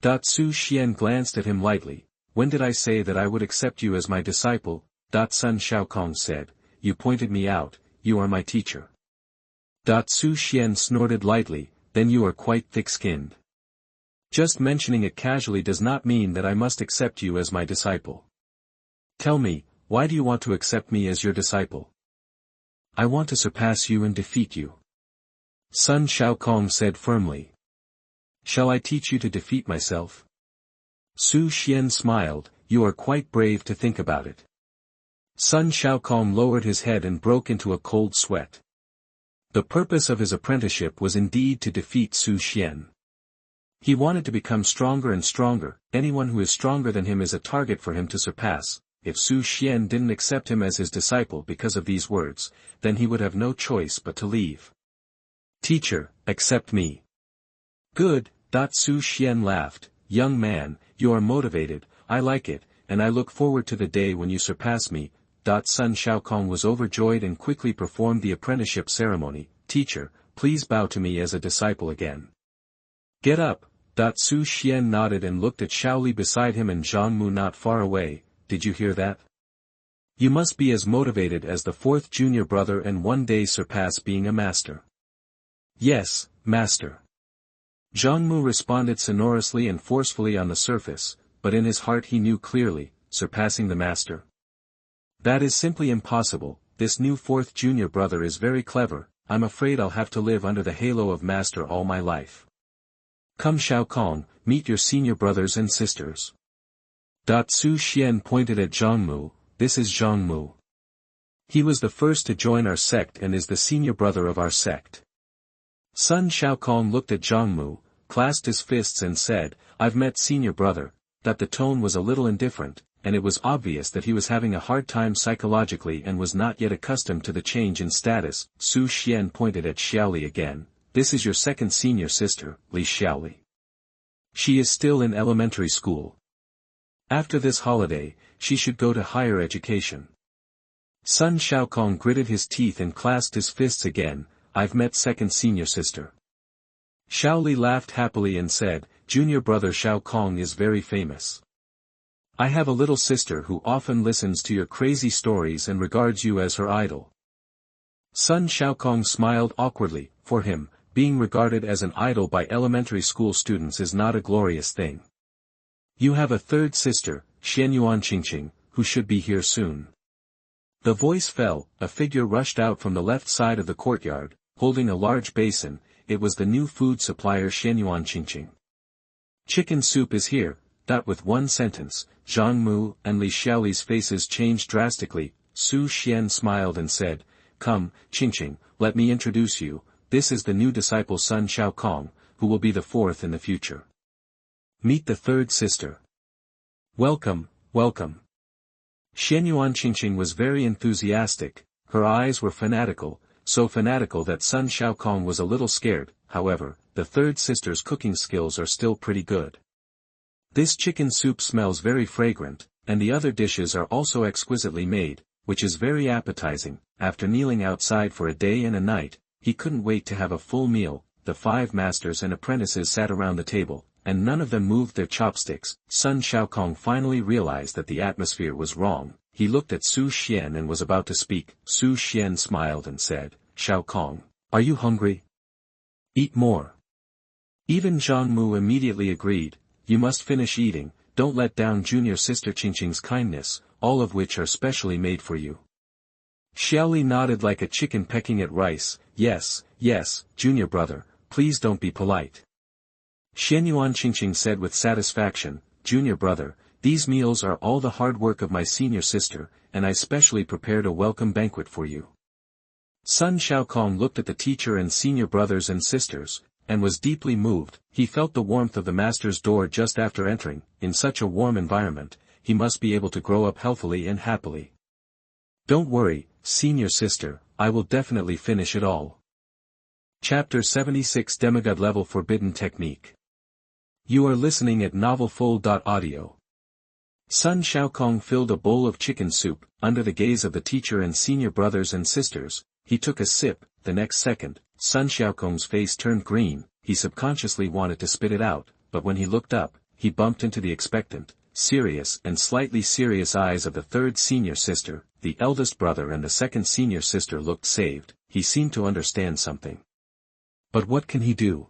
A: Su Xian glanced at him lightly. When did I say that I would accept you as my disciple? Sun Shaokong said, you pointed me out, you are my teacher. Su Xian snorted lightly, then you are quite thick-skinned. Just mentioning it casually does not mean that I must accept you as my disciple. Tell me, why do you want to accept me as your disciple? I want to surpass you and defeat you. Sun Shaokong said firmly. Shall I teach you to defeat myself? Su Xian smiled, you are quite brave to think about it. Sun Shaokong lowered his head and broke into a cold sweat. The purpose of his apprenticeship was indeed to defeat Su Xian. He wanted to become stronger and stronger. Anyone who is stronger than him is a target for him to surpass. If Su Xian didn't accept him as his disciple because of these words, then he would have no choice but to leave. Teacher, accept me. Good. Su Xian laughed. Young man, you are motivated, I like it, and I look forward to the day when you surpass me. Sun Shaokong was overjoyed and quickly performed the apprenticeship ceremony. Teacher, please bow to me as a disciple again. Get up. Su Xian nodded and looked at Shaoli beside him and Zhang Mu not far away. Did you hear that? You must be as motivated as the fourth junior brother and one day surpass being a master. Yes, master. Zhang Mu responded sonorously and forcefully on the surface, but in his heart he knew clearly, surpassing the master. That is simply impossible. This new fourth junior brother is very clever. I'm afraid I'll have to live under the halo of master all my life. Come Shaokong, meet your senior brothers and sisters. Su Xian pointed at Zhang Mu. This is Zhang Mu. He was the first to join our sect and is the senior brother of our sect. Sun Shaokong looked at Zhang Mu, clasped his fists and said, I've met senior brother. The tone was a little indifferent, and it was obvious that he was having a hard time psychologically and was not yet accustomed to the change in status. Su Xian pointed at Xiaoli again. This is your second senior sister, Li Xiaoli. She is still in elementary school. After this holiday, she should go to higher education. Sun Shaokong gritted his teeth and clasped his fists again. I've met second senior sister. Shaoli laughed happily and said, Junior brother Shaokong is very famous. I have a little sister who often listens to your crazy stories and regards you as her idol. Sun Shaokong smiled awkwardly. For him, being regarded as an idol by elementary school students is not a glorious thing. You have a third sister, Xianyuan Qingqing, who should be here soon. The voice fell, a figure rushed out from the left side of the courtyard, holding a large basin. It was the new food supplier Xianyuan Qingqing. Chicken soup is here. With one sentence, Zhang Mu and Li Xiaoli's faces changed drastically. Su Xian smiled and said, "Come, Qingqing, let me introduce you, this is the new disciple Sun Xiaokong, who will be the fourth in the future. Meet the third sister." "Welcome, welcome." Xianyuan Qingqing was very enthusiastic, her eyes were fanatical, so fanatical that Sun Xiaokong was a little scared. However, the third sister's cooking skills are still pretty good. This chicken soup smells very fragrant, and the other dishes are also exquisitely made, which is very appetizing. After kneeling outside for a day and a night, he couldn't wait to have a full meal. The 5 masters and apprentices sat around the table, and none of them moved their chopsticks. Sun Xiaokong finally realized that the atmosphere was wrong. He looked at Su Xian and was about to speak. Su Xian smiled and said, "Xiaokong, are you hungry? Eat more." Even Zhang Mu immediately agreed, "You must finish eating, don't let down junior sister Qingqing's kindness, all of which are specially made for you." Xiaoli nodded like a chicken pecking at rice, "Yes, yes, junior brother, please don't be polite." Xianyuan Qingqing said with satisfaction, "Junior brother, these meals are all the hard work of my senior sister, and I specially prepared a welcome banquet for you." Sun Xiaokong looked at the teacher and senior brothers and sisters, and was deeply moved. He felt the warmth of the master's door just after entering. In such a warm environment, he must be able to grow up healthily and happily. "Don't worry, senior sister, I will definitely finish it all." Chapter 76 Demigod-level Forbidden Technique. You are listening at novelfull.audio. Sun Xiaokong filled a bowl of chicken soup. Under the gaze of the teacher and senior brothers and sisters, he took a sip. The next second, Sun Xiaokong's face turned green. He subconsciously wanted to spit it out, but when he looked up, he bumped into the expectant, serious and slightly serious eyes of the third senior sister. The eldest brother and the second senior sister looked saved. He seemed to understand something. But what can he do?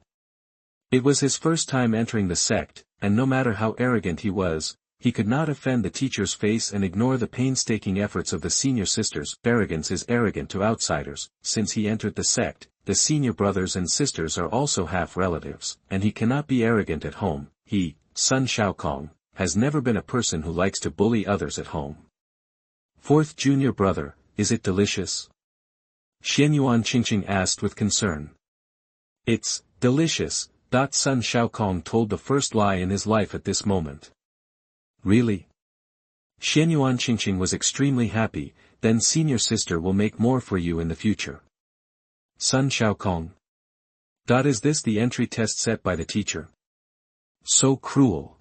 A: It was his first time entering the sect, and no matter how arrogant he was, he could not offend the teacher's face and ignore the painstaking efforts of the senior sisters. Arrogance is arrogant to outsiders. Since he entered the sect, the senior brothers and sisters are also half-relatives, and he cannot be arrogant at home. He, Sun Xiaokong, has never been a person who likes to bully others at home. "Fourth junior brother, is it delicious?" Xianyuan Qingqing asked with concern. "It's delicious," Sun Xiaokong told the first lie in his life at this moment. "Really?" Xianyuan Qingqing was extremely happy. "Then senior sister will make more for you in the future." Sun Xiaokong. Is this the entry test set by the teacher? So cruel.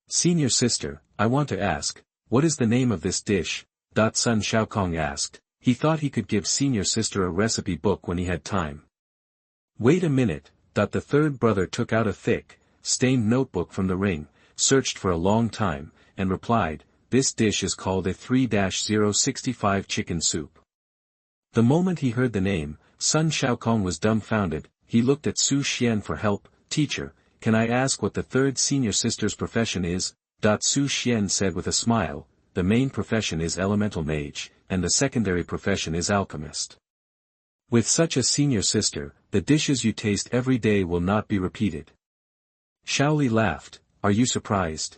A: "Senior sister, I want to ask, what is the name of this dish?" Sun Xiaokong asked. He thought he could give senior sister a recipe book when he had time. "Wait a minute." The third brother took out a thick, stained notebook from the ring, searched for a long time, and replied, "This dish is called a 3-065 chicken soup." The moment he heard the name, Sun Xiaokong was dumbfounded. He looked at Su Xian for help. "Teacher, can I ask what the third senior sister's profession is?" Su Xian said with a smile, "The main profession is elemental mage, and the secondary profession is alchemist. With such a senior sister, the dishes you taste every day will not be repeated." Shaoli laughed. "Are you surprised?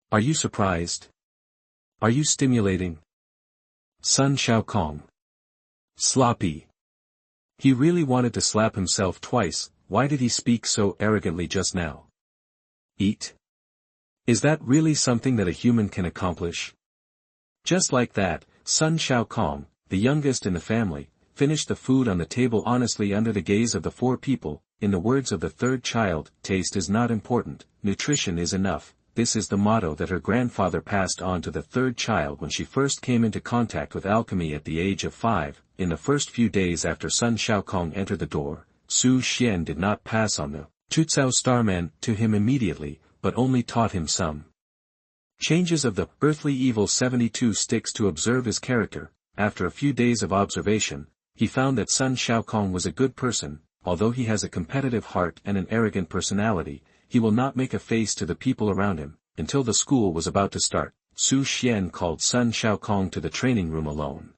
A: Are you surprised? Are you stimulating?" Sun Xiaokong. Sloppy. He really wanted to slap himself twice. Why did he speak so arrogantly just now? Eat? Is that really something that a human can accomplish? Just like that, Sun Xiaokong, the youngest in the family, finished the food on the table honestly under the gaze of the 4 people. In the words of the third child, taste is not important, nutrition is enough. This is the motto that her grandfather passed on to the third child when she first came into contact with alchemy at the age of 5. In the first few days after Sun Xiaokong entered the door, Su Xian did not pass on the Chucao Starman to him immediately, but only taught him some changes of the earthly evil 72 sticks to observe his character. After a few days of observation, he found that Sun Xiaokong was a good person. Although he has a competitive heart and an arrogant personality, he will not make a face to the people around him. Until the school was about to start, Su Xian called Sun Xiaokong to the training room alone.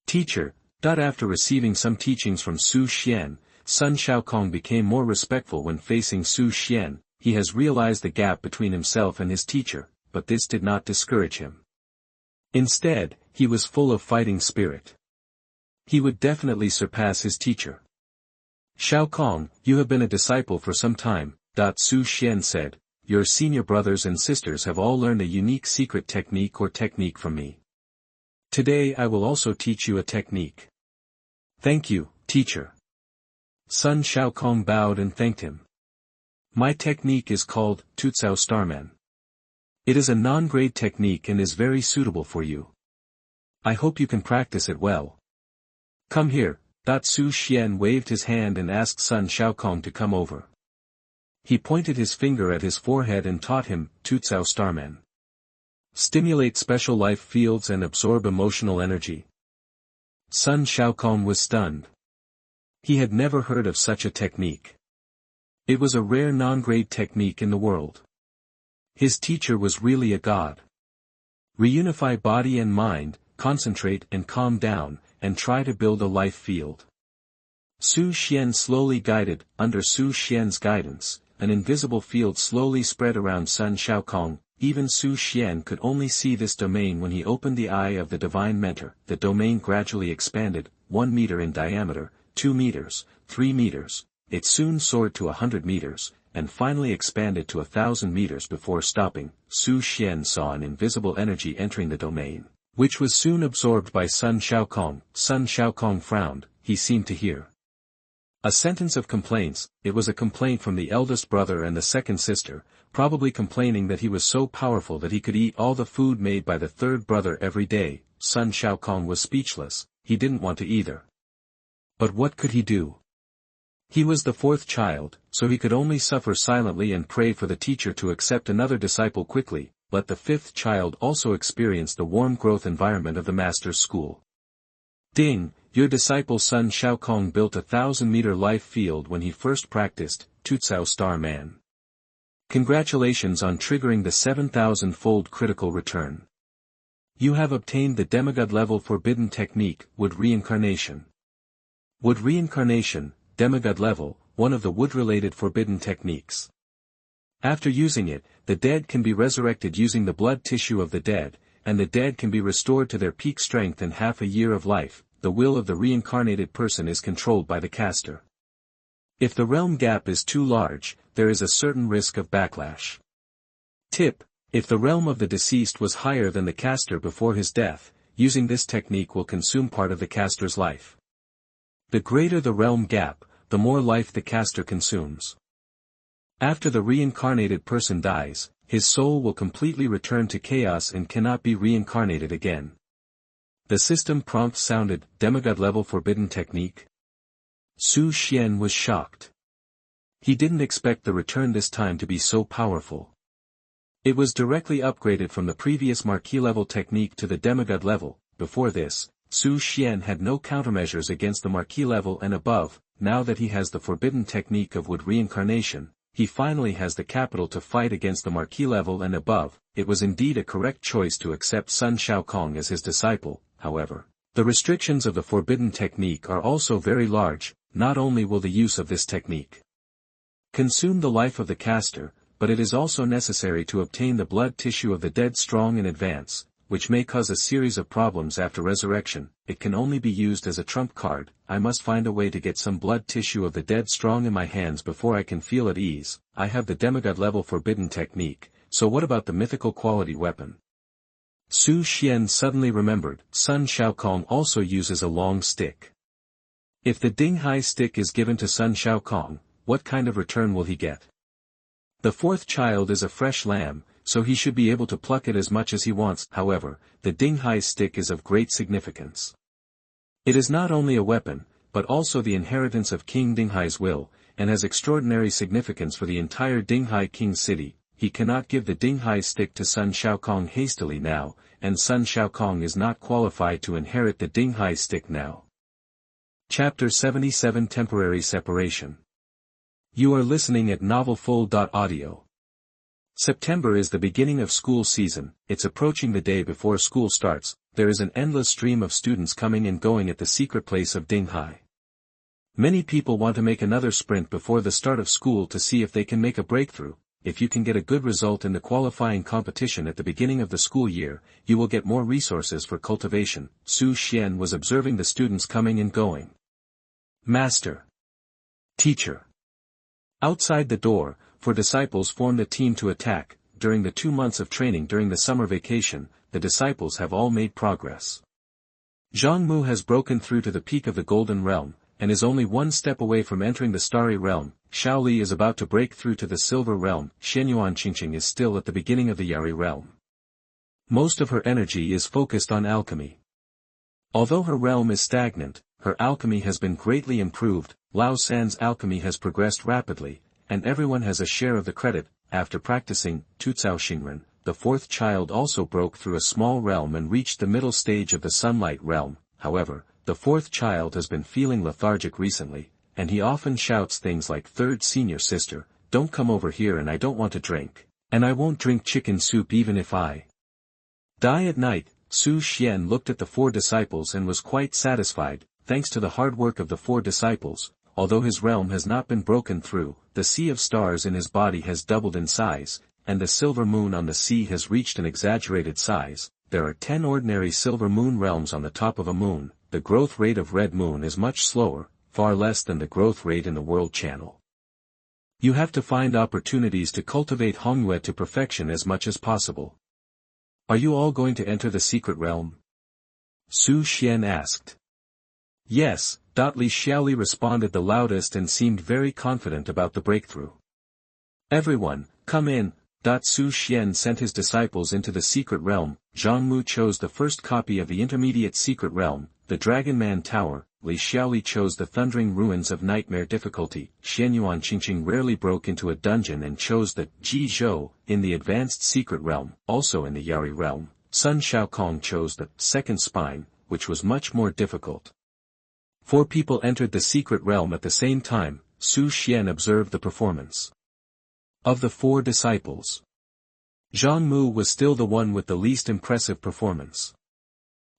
A: "Teacher." After receiving some teachings from Su Xian, Sun Xiaokong became more respectful when facing Su Xian. He has realized the gap between himself and his teacher, but this did not discourage him. Instead, he was full of fighting spirit. He would definitely surpass his teacher. Xiao Kong, you have been a disciple for some time, Su Xian said. Your senior brothers and sisters have all learned a unique secret technique from me. Today I will also teach you a technique. Thank you, teacher. Sun Xiaokong bowed and thanked him. My technique is called Tutsao Starman. It is a non-grade technique and is very suitable for you. I hope you can practice it well. Come here. Su Xian waved his hand and asked Sun Xiaokong to come over. He pointed his finger at his forehead and taught him, Tutsao Starman. Stimulate special life fields and absorb emotional energy. Sun Xiaokong was stunned. He had never heard of such a technique. It was a rare non-grade technique in the world. His teacher was really a god. Reunify body and mind, concentrate and calm down, and try to build a life field. Su Xian slowly guided. Under Su Xian's guidance, an invisible field slowly spread around Sun Xiaokong. Even Su Xian could only see this domain when he opened the eye of the divine mentor. The domain gradually expanded, 1 meter in diameter, 2 meters, 3 meters, it soon soared to 100 meters, and finally expanded to 1,000 meters before stopping. Su Xian saw an invisible energy entering the domain, which was soon absorbed by Sun Xiaokong. Sun Xiaokong frowned. He seemed to hear a sentence of complaints. It was a complaint from the eldest brother and the second sister, probably complaining that he was so powerful that he could eat all the food made by the third brother every day. Sun Xiaokong was speechless. He didn't want to either. But what could he do? He was the fourth child, so he could only suffer silently and pray for the teacher to accept another disciple quickly. Let the fifth child also experience the warm growth environment of the master's school. Ding, your disciple Sun Xiaokong built a 1,000-meter life field when he first practiced Tutsao Starman. Congratulations on triggering the 7,000-fold critical return. You have obtained the Demigod-level forbidden technique, Wood Reincarnation. Wood Reincarnation, Demigod-level, one of the wood-related forbidden techniques. After using it, the dead can be resurrected using the blood tissue of the dead, and the dead can be restored to their peak strength in half a year of life. The will of the reincarnated person is controlled by the caster. If the realm gap is too large, there is a certain risk of backlash. Tip: if the realm of the deceased was higher than the caster before his death, using this technique will consume part of the caster's life. The greater the realm gap, the more life the caster consumes. After the reincarnated person dies, his soul will completely return to chaos and cannot be reincarnated again. The system prompt sounded, Demigod-level forbidden technique. Su Xian was shocked. He didn't expect the return this time to be so powerful. It was directly upgraded from the previous Marquis-level technique to the Demigod level. Before this, Su Xian had no countermeasures against the Marquis level and above. Now that he has the forbidden technique of wood reincarnation, he finally has the capital to fight against the Marquis level and above. It was indeed a correct choice to accept Sun Xiaokong as his disciple. However, the restrictions of the forbidden technique are also very large. Not only will the use of this technique consume the life of the caster, but it is also necessary to obtain the blood tissue of the dead strong in advance, which may cause a series of problems after resurrection. It can only be used as a trump card. I must find a way to get some blood tissue of the dead strong in my hands before I can feel at ease. I have the Demigod-level forbidden technique, so what about the mythical quality weapon? Su Xian suddenly remembered, Sun Xiaokong also uses a long stick. If the Dinghai stick is given to Sun Xiaokong, what kind of return will he get? The fourth child is a fresh lamb, so he should be able to pluck it as much as he wants. However, the Dinghai stick is of great significance. It is not only a weapon, but also the inheritance of King Dinghai's will, and has extraordinary significance for the entire Dinghai King city. He cannot give the Dinghai stick to Sun Xiaokong hastily now, and Sun Xiaokong is not qualified to inherit the Dinghai stick now. Chapter 77 Temporary Separation. You are listening at novelfull.audio. September is the beginning of school season. It's approaching the day before school starts. There is an endless stream of students coming and going at the secret place of Dinghai. Many people want to make another sprint before the start of school to see if they can make a breakthrough. if you can get a good result in the qualifying competition at the beginning of the school year, you will get more resources for cultivation. Su Xian was observing the students coming and going. Master. Teacher. Outside the door, 4 disciples formed a team to attack. During the 2 months of training during the summer vacation, the disciples have all made progress. Zhang Mu has broken through to the peak of the Golden Realm, and is only 1 step away from entering the Starry Realm. Xiaoli is about to break through to the Silver Realm. Xianyuan Qingqing is still at the beginning of the Yari Realm. Most of her energy is focused on alchemy. Although her realm is stagnant, her alchemy has been greatly improved. Lao San's alchemy has progressed rapidly, and everyone has a share of the credit. After practicing Tucao Xingren, the 4th child also broke through a small realm and reached the middle stage of the Sunlight Realm. However, the 4th child has been feeling lethargic recently, and he often shouts things like, "Third senior sister, don't come over here, and I don't want to drink. And I won't drink chicken soup even if I die." At night, Su Xian looked at the 4 disciples and was quite satisfied. Thanks to the hard work of the 4 disciples, although his realm has not been broken through, the sea of stars in his body has doubled in size, and the silver moon on the sea has reached an exaggerated size. There are 10 ordinary silver moon realms on the top of a moon. The growth rate of red moon is much slower, far less than the growth rate in the world channel. You have to find opportunities to cultivate Hongyue to perfection as much as possible. Are you all going to enter the secret realm? Su Xian asked. Yes, Li Xiaoli responded the loudest and seemed very confident about the breakthrough. Everyone, come in. Su Xian sent his disciples into the secret realm. Zhang Mu chose the first copy of the intermediate secret realm, the Dragon Man Tower. Li Xiaoli chose the Thundering Ruins of Nightmare difficulty. Xianyuan Qingqing rarely broke into a dungeon and chose the Ji Zhou in the advanced secret realm. Also in the Yari realm, Sun Shaokong chose the second spine, which was much more difficult. 4 people entered the secret realm at the same time. Su Xian observed the performance of the 4 disciples. Zhang Mu was still the one with the least impressive performance.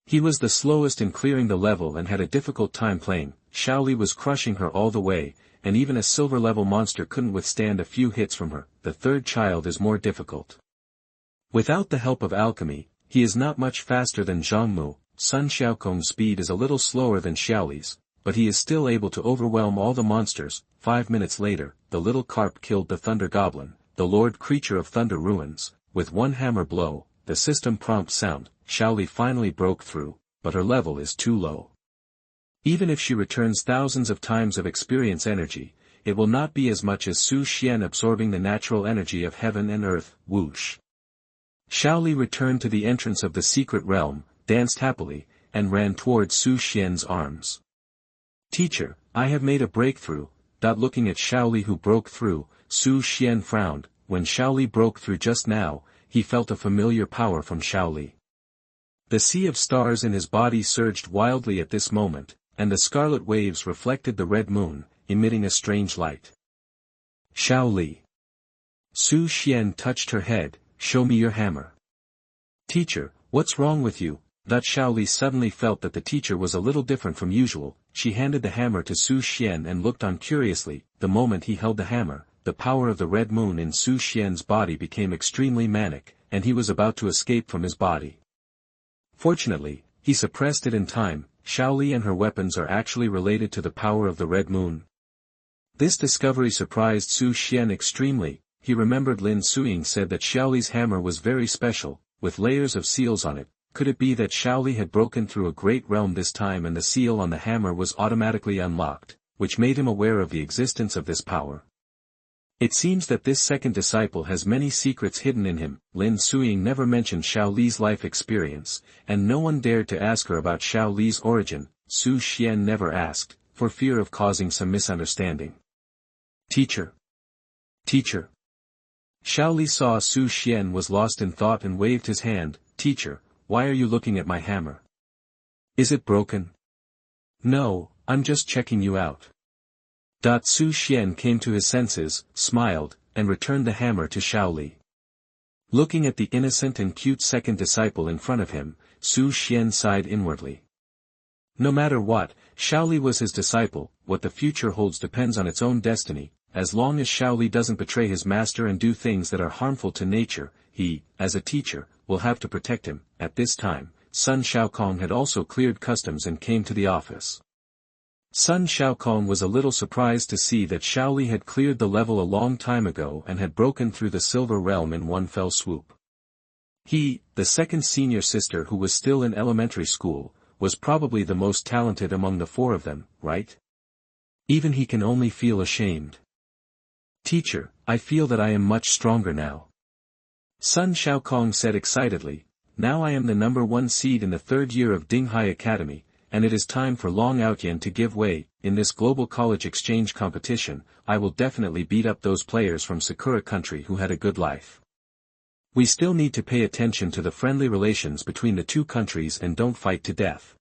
A: He was the slowest in clearing the level and had a difficult time playing. Xiaoli was crushing her all the way, and even a silver-level monster couldn't withstand a few hits from her. The 3rd child is more difficult. Without the help of alchemy, he is not much faster than Zhang Mu. Sun Xiaokong's speed is a little slower than Xiaoli's, but he is still able to overwhelm all the monsters. 5 minutes later, the little carp killed the Thunder Goblin, the Lord Creature of Thunder Ruins, with 1 hammer blow. The system prompt sound. Xiaoli finally broke through, but her level is too low. Even if she returns thousands of times of experience energy, it will not be as much as Su Xian absorbing the natural energy of heaven and earth. Whoosh. Xiaoli returned to the entrance of the secret realm, danced happily, and ran towards Su Xian's arms. Teacher, I have made a breakthrough. Looking at Xiaoli who broke through, Su Xian frowned. When Xiaoli broke through just now, he felt a familiar power from Xiaoli. The sea of stars in his body surged wildly at this moment, and the scarlet waves reflected the red moon, emitting a strange light. Xiaoli. Su Xian touched her head. Show me your hammer. Teacher, what's wrong with you? Xiaoli suddenly felt that the teacher was a little different from usual. She handed the hammer to Su Xian and looked on curiously. The moment he held the hammer, the power of the red moon in Su Xian's body became extremely manic, and he was about to escape from his body. Fortunately, he suppressed it in time. Xiaoli and her weapons are actually related to the power of the red moon. This discovery surprised Su Xian extremely. He remembered Lin Suying said that Xiaoli's hammer was very special, with layers of seals on it. Could it be that Xiaoli had broken through a great realm this time and the seal on the hammer was automatically unlocked, which made him aware of the existence of this power? It seems that this second disciple has many secrets hidden in him. Lin Suying never mentioned Xiaoli's life experience, and no one dared to ask her about Xiaoli's origin. Su Xian never asked, for fear of causing some misunderstanding. Teacher. Teacher. Xiaoli saw Su Xian was lost in thought and waved his hand. Teacher, why are you looking at my hammer? Is it broken? No, I'm just checking you out. Su Xian came to his senses, smiled, and returned the hammer to Xiaoli. Looking at the innocent and cute second disciple in front of him, Su Xian sighed inwardly. No matter what, Xiaoli was his disciple. What the future holds depends on its own destiny. as long as Shaoli doesn't betray his master and do things that are harmful to nature, he, as a teacher, will have to protect him. At this time, Sun Shaokong had also cleared customs and came to the office. Sun Shaokong was a little surprised to see that Shaoli had cleared the level a long time ago and had broken through the Silver Realm in one fell swoop. He, the second senior sister who was still in elementary school, was probably the most talented among the four of them, right? Even he can only feel ashamed. Teacher, I feel that I am much stronger now. Sun Shaokong said excitedly, now I am the number 1 seed in the 3rd year of Dinghai Academy, and it is time for Long Outyan to give way. In this global college exchange competition, I will definitely beat up those players from Sakura country who had a good life. We still need to pay attention to the friendly relations between the two countries and don't fight to death.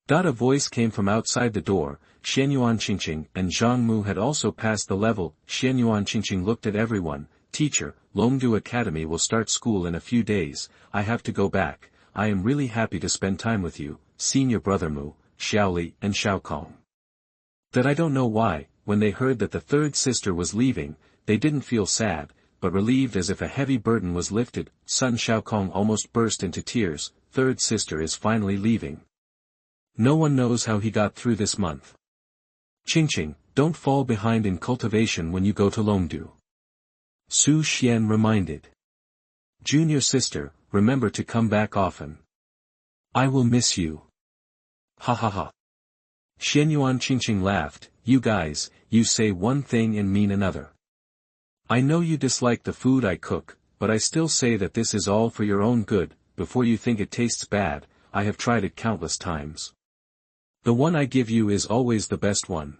A: A voice came from outside the door. Xianyuan Qingqing and Zhang Mu had also passed the level. Xianyuan Qingqing looked at everyone. Teacher, Longdu Academy will start school in a few days. I have to go back. I am really happy to spend time with you, senior brother Mu, Xiaoli and Shaokong. That I don't know why, when they heard that the third sister was leaving, they didn't feel sad, but relieved as if a heavy burden was lifted. Sun Shaokong almost burst into tears. Third sister is finally leaving. No one knows how he got through this month. Qingqing, don't fall behind in cultivation when you go to Longdu. Su Xian reminded. Junior sister, remember to come back often. I will miss you. Ha ha ha. Xianyuan Qingqing laughed. You guys, you say one thing and mean another. I know you dislike the food I cook, but I still say that this is all for your own good. Before you think it tastes bad, I have tried it countless times. The one I give you is always the best one.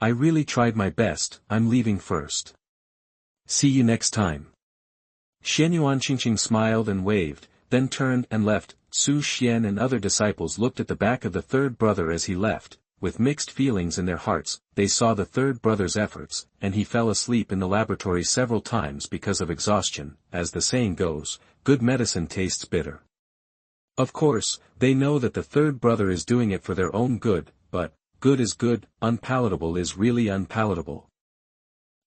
A: I really tried my best. I'm leaving first. See you next time. Xianyuan Qingqing smiled and waved, then turned and left. Su Xian and other disciples looked at the back of the third brother as he left. With mixed feelings in their hearts, they saw the third brother's efforts, and he fell asleep in the laboratory several times because of exhaustion. As the saying goes, good medicine tastes bitter. Of course, they know that the third brother is doing it for their own good, but, good is good, unpalatable is really unpalatable.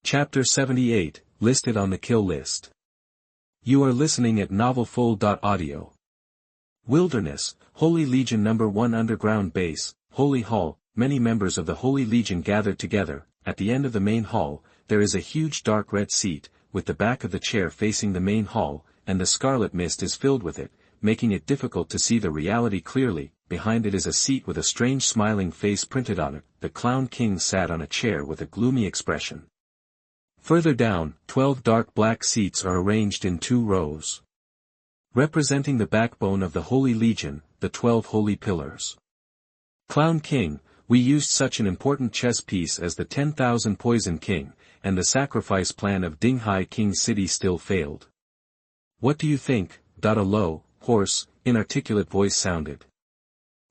A: Chapter 78, listed on the kill list. You are listening at novelfull.audio. Wilderness, Holy Legion No. 1 Underground Base, Holy Hall. Many members of the Holy Legion gathered together. At the end of the main hall, there is a huge dark red seat, with the back of the chair facing the main hall, and the scarlet mist is filled with it, making it difficult to see the reality clearly. Behind it is a seat with a strange smiling face printed on it. The Clown King sat on a chair with a gloomy expression. Further down, 12 dark black seats are arranged in 2 rows. Representing the backbone of the Holy Legion, the 12 Holy Pillars. Clown King, we used such an important chess piece as the 10,000 Poison King, and the sacrifice plan of Dinghai King City still failed. What do you think? A low, hoarse, inarticulate voice sounded.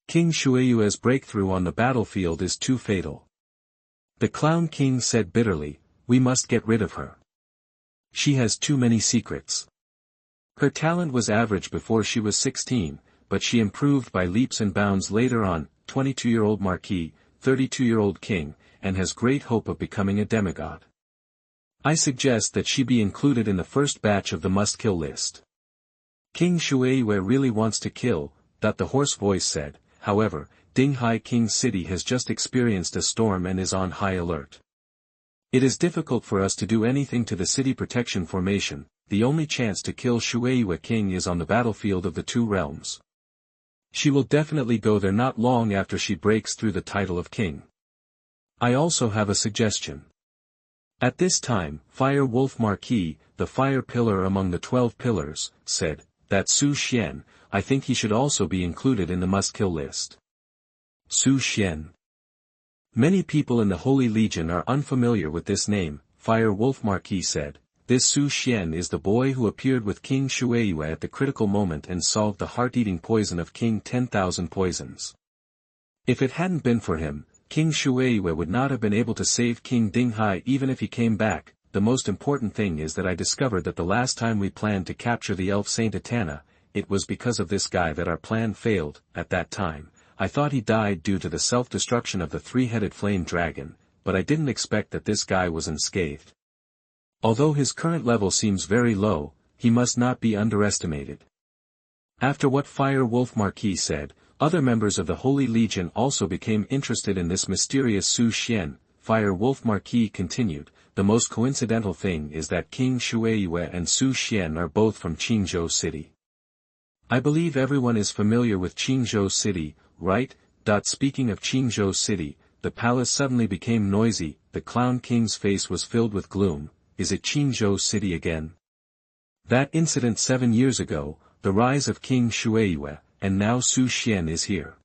A: King Shueiyue's breakthrough on the battlefield is too fatal. The Clown King said bitterly, we must get rid of her. She has too many secrets. Her talent was average before she was 16, but she improved by leaps and bounds later on. 22-year-old Marquis, 32-year-old King, and has great hope of becoming a demigod. I suggest that she be included in the first batch of the must-kill list. King Shueiyue really wants to kill, the hoarse voice said. However, Dinghai King City has just experienced a storm and is on high alert. It is difficult for us to do anything to the city protection formation. The only chance to kill Shueiyue King is on the battlefield of the 2 realms. She will definitely go there not long after she breaks through the title of king. I also have a suggestion. At this time, Fire Wolf Marquis, the fire pillar among the 12 pillars, said, that Su Xian, I think he should also be included in the must-kill list. Su Xian. Many people in the Holy Legion are unfamiliar with this name, Fire Wolf Marquis said. This Su Xian is the boy who appeared with King Shueiyue at the critical moment and solved the heart-eating poison of King 10,000 Poisons. If it hadn't been for him, King Shueiyue would not have been able to save King Dinghai even if he came back. The most important thing is that I discovered that the last time we planned to capture the elf Saint Etana, it was because of this guy that our plan failed. At that time, I thought he died due to the self-destruction of the 3-headed flame dragon. but I didn't expect that this guy was unscathed. Although his current level seems very low, he must not be underestimated. After what Fire Wolf Marquis said, other members of the Holy Legion also became interested in this mysterious Su Xian. Fire Wolf Marquis continued, the most coincidental thing is that King Shueiyue and Su Xian are both from Qingzhou City. I believe everyone is familiar with Qingzhou City, right? Speaking of Qingzhou City, the palace suddenly became noisy, the Clown King's face was filled with gloom. Is it Qingzhou City again? That incident 7 years ago, the rise of King Shueiyue, and now Su Xian is here.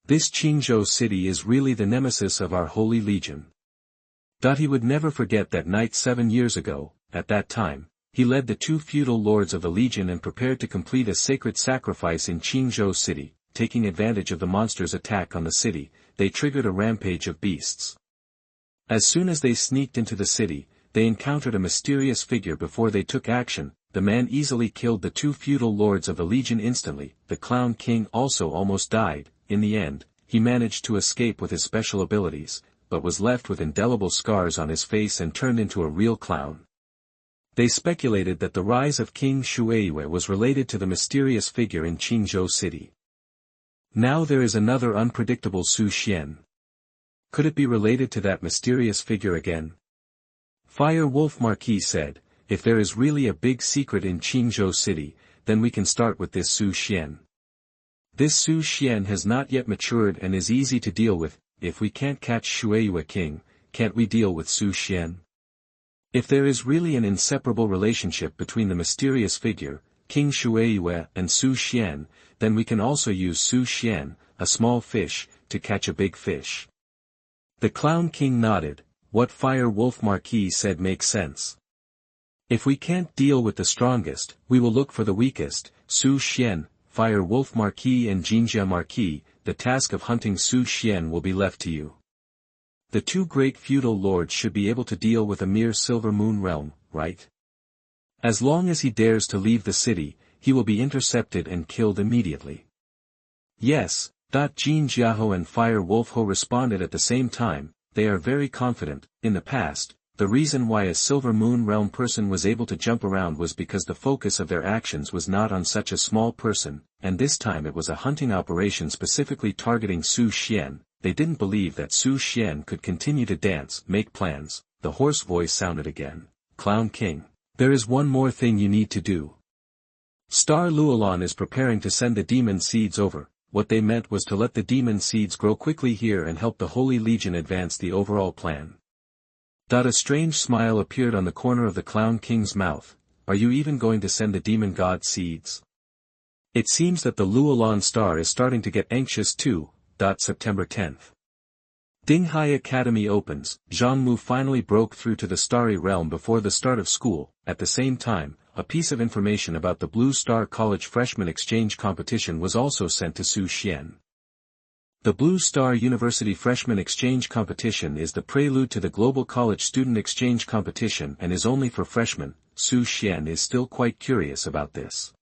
A: This Qingzhou City is really the nemesis of our Holy Legion. He would never forget that night 7 years ago. At that time, he led the 2 feudal lords of the Legion and prepared to complete a sacred sacrifice in Qingzhou City. Taking advantage of the monster's attack on the city, they triggered a rampage of beasts. As soon as they sneaked into the city, they encountered a mysterious figure. Before they took action, the man easily killed the 2 feudal lords of the Legion instantly. The Clown King also almost died. In the end, he managed to escape with his special abilities, but was left with indelible scars on his face and turned into a real clown. They speculated that the rise of King Shueiyue was related to the mysterious figure in Qingzhou City. Now there is another unpredictable Su Xian. Could it be related to that mysterious figure again? Fire Wolf Marquis said, if there is really a big secret in Qingzhou City, then we can start with this Su Xian. This Su Xian has not yet matured and is easy to deal with. If we can't catch Shueiyue King, can't we deal with Su Xian? If there is really an inseparable relationship between the mysterious figure, King Shueiyue and Su Xian, then we can also use Su Xian, a small fish, to catch a big fish. The Clown King nodded. What Fire Wolf Marquis said makes sense. If we can't deal with the strongest, we will look for the weakest. Su Xian, Fire Wolf Marquis and Jinjia Marquis, the task of hunting Su Xian will be left to you. The 2 great feudal lords should be able to deal with a mere Silver Moon realm, right? As long as he dares to leave the city, he will be intercepted and killed immediately. Yes. Jin Jiaho and Fire Wolf Ho responded at the same time. They are very confident. In the past, the reason why a Silver Moon realm person was able to jump around was because the focus of their actions was not on such a small person, and this time it was a hunting operation specifically targeting Su Xian. They didn't believe that Su Xian could continue to dance, make plans. The hoarse voice sounded again. Clown King, there is one more thing you need to do. Star Luolon is preparing to send the demon seeds over. What they meant was to let the demon seeds grow quickly here and help the Holy Legion advance the overall plan. A strange smile appeared on the corner of the Clown King's mouth. Are you even going to send the demon god seeds? It seems that the Luolon star is starting to get anxious too. September 10th. Dinghai Academy opens. Zhongmu finally broke through to the starry realm before the start of school. At the same time, a piece of information about the Blue Star College Freshman Exchange Competition was also sent to Su Xian. The Blue Star University Freshman Exchange Competition is the prelude to the Global College Student Exchange Competition and is only for freshmen. Su Xian is still quite curious about this.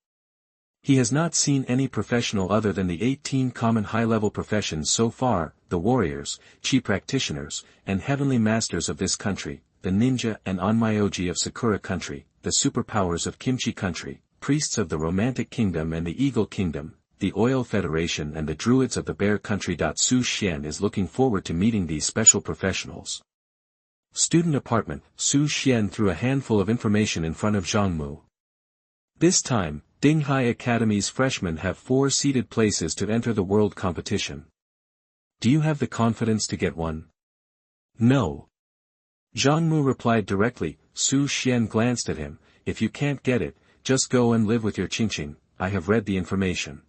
A: He has not seen any professional other than the 18 common high-level professions so far, the warriors, chi practitioners, and heavenly masters of this country, the ninja and onmyoji of Sakura country, the superpowers of Kimchi country, priests of the Romantic Kingdom and the Eagle Kingdom, the Oil Federation and the druids of the Bear country. Su Xian is looking forward to meeting these special professionals. Student apartment. Su Xian threw a handful of information in front of Zhongmu. This time, Dinghai Academy's freshmen have 4 seated places to enter the world competition. Do you have the confidence to get one? No. Zhongmu replied directly. Su Xian glanced at him. If you can't get it, just go and live with your Qingqing. I have read the information.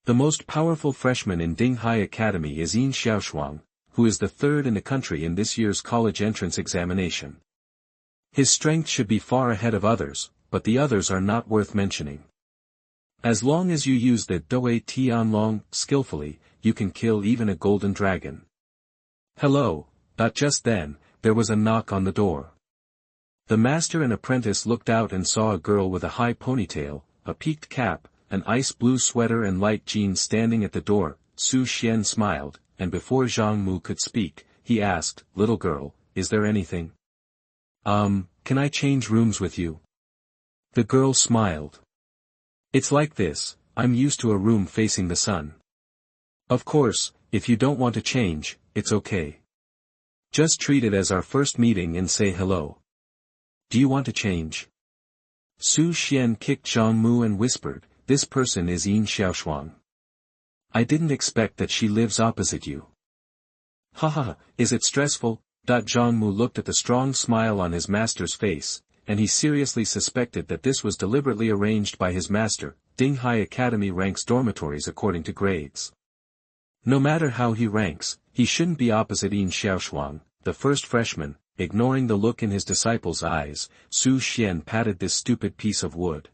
A: The most powerful freshman in Dinghai Academy is Yin Xiaoshuang, who is the 3rd in the country in this year's college entrance examination. His strength should be far ahead of others, but the others are not worth mentioning. As long as you use the Doi Tianlong skillfully, you can kill even a golden dragon. Hello. Just then, there was a knock on the door. The master and apprentice looked out and saw a girl with a high ponytail, a peaked cap, an ice blue sweater and light jeans standing at the door. Su Xian smiled, and before Zhongmu could speak, he asked, "Little girl, is there anything? Can I change rooms with you?" The girl smiled. "It's like this, I'm used to a room facing the sun. Of course, if you don't want to change, it's okay. Just treat it as our first meeting and say hello. Do you want to change?" Su Xian kicked Zhang Mu and whispered, "This person is Yin Xiaoshuang. I didn't expect that she lives opposite you." "Haha, is it stressful?" Zhang Mu looked at the strong smile on his master's face, and he seriously suspected that this was deliberately arranged by his master. Dinghai Academy ranks dormitories according to grades. No matter how he ranks, he shouldn't be opposite Yin Xiaoshuang, the first freshman. Ignoring the look in his disciple's eyes, Su Xian patted this stupid piece of wood.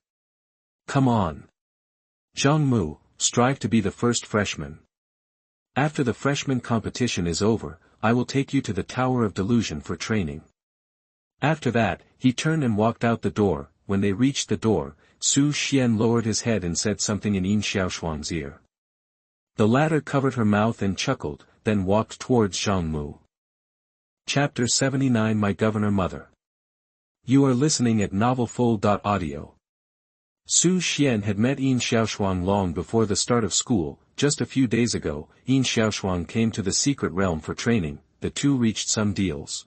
A: "Come on. Zhang Mu, strive to be the first freshman. After the freshman competition is over, I will take you to the Tower of Delusion for training." After that, he turned and walked out the door. When they reached the door, Su Xian lowered his head and said something in Yin Xiaoshuang's ear. The latter covered her mouth and chuckled, then walked towards Zhang Mu. Chapter 79 My Governor Mother. You are listening at novelfull.audio. Su Xian had met Yin Xiaoshuang long before the start of school. Just a few days ago, Yin Xiaoshuang came to the secret realm for training. The two reached some deals.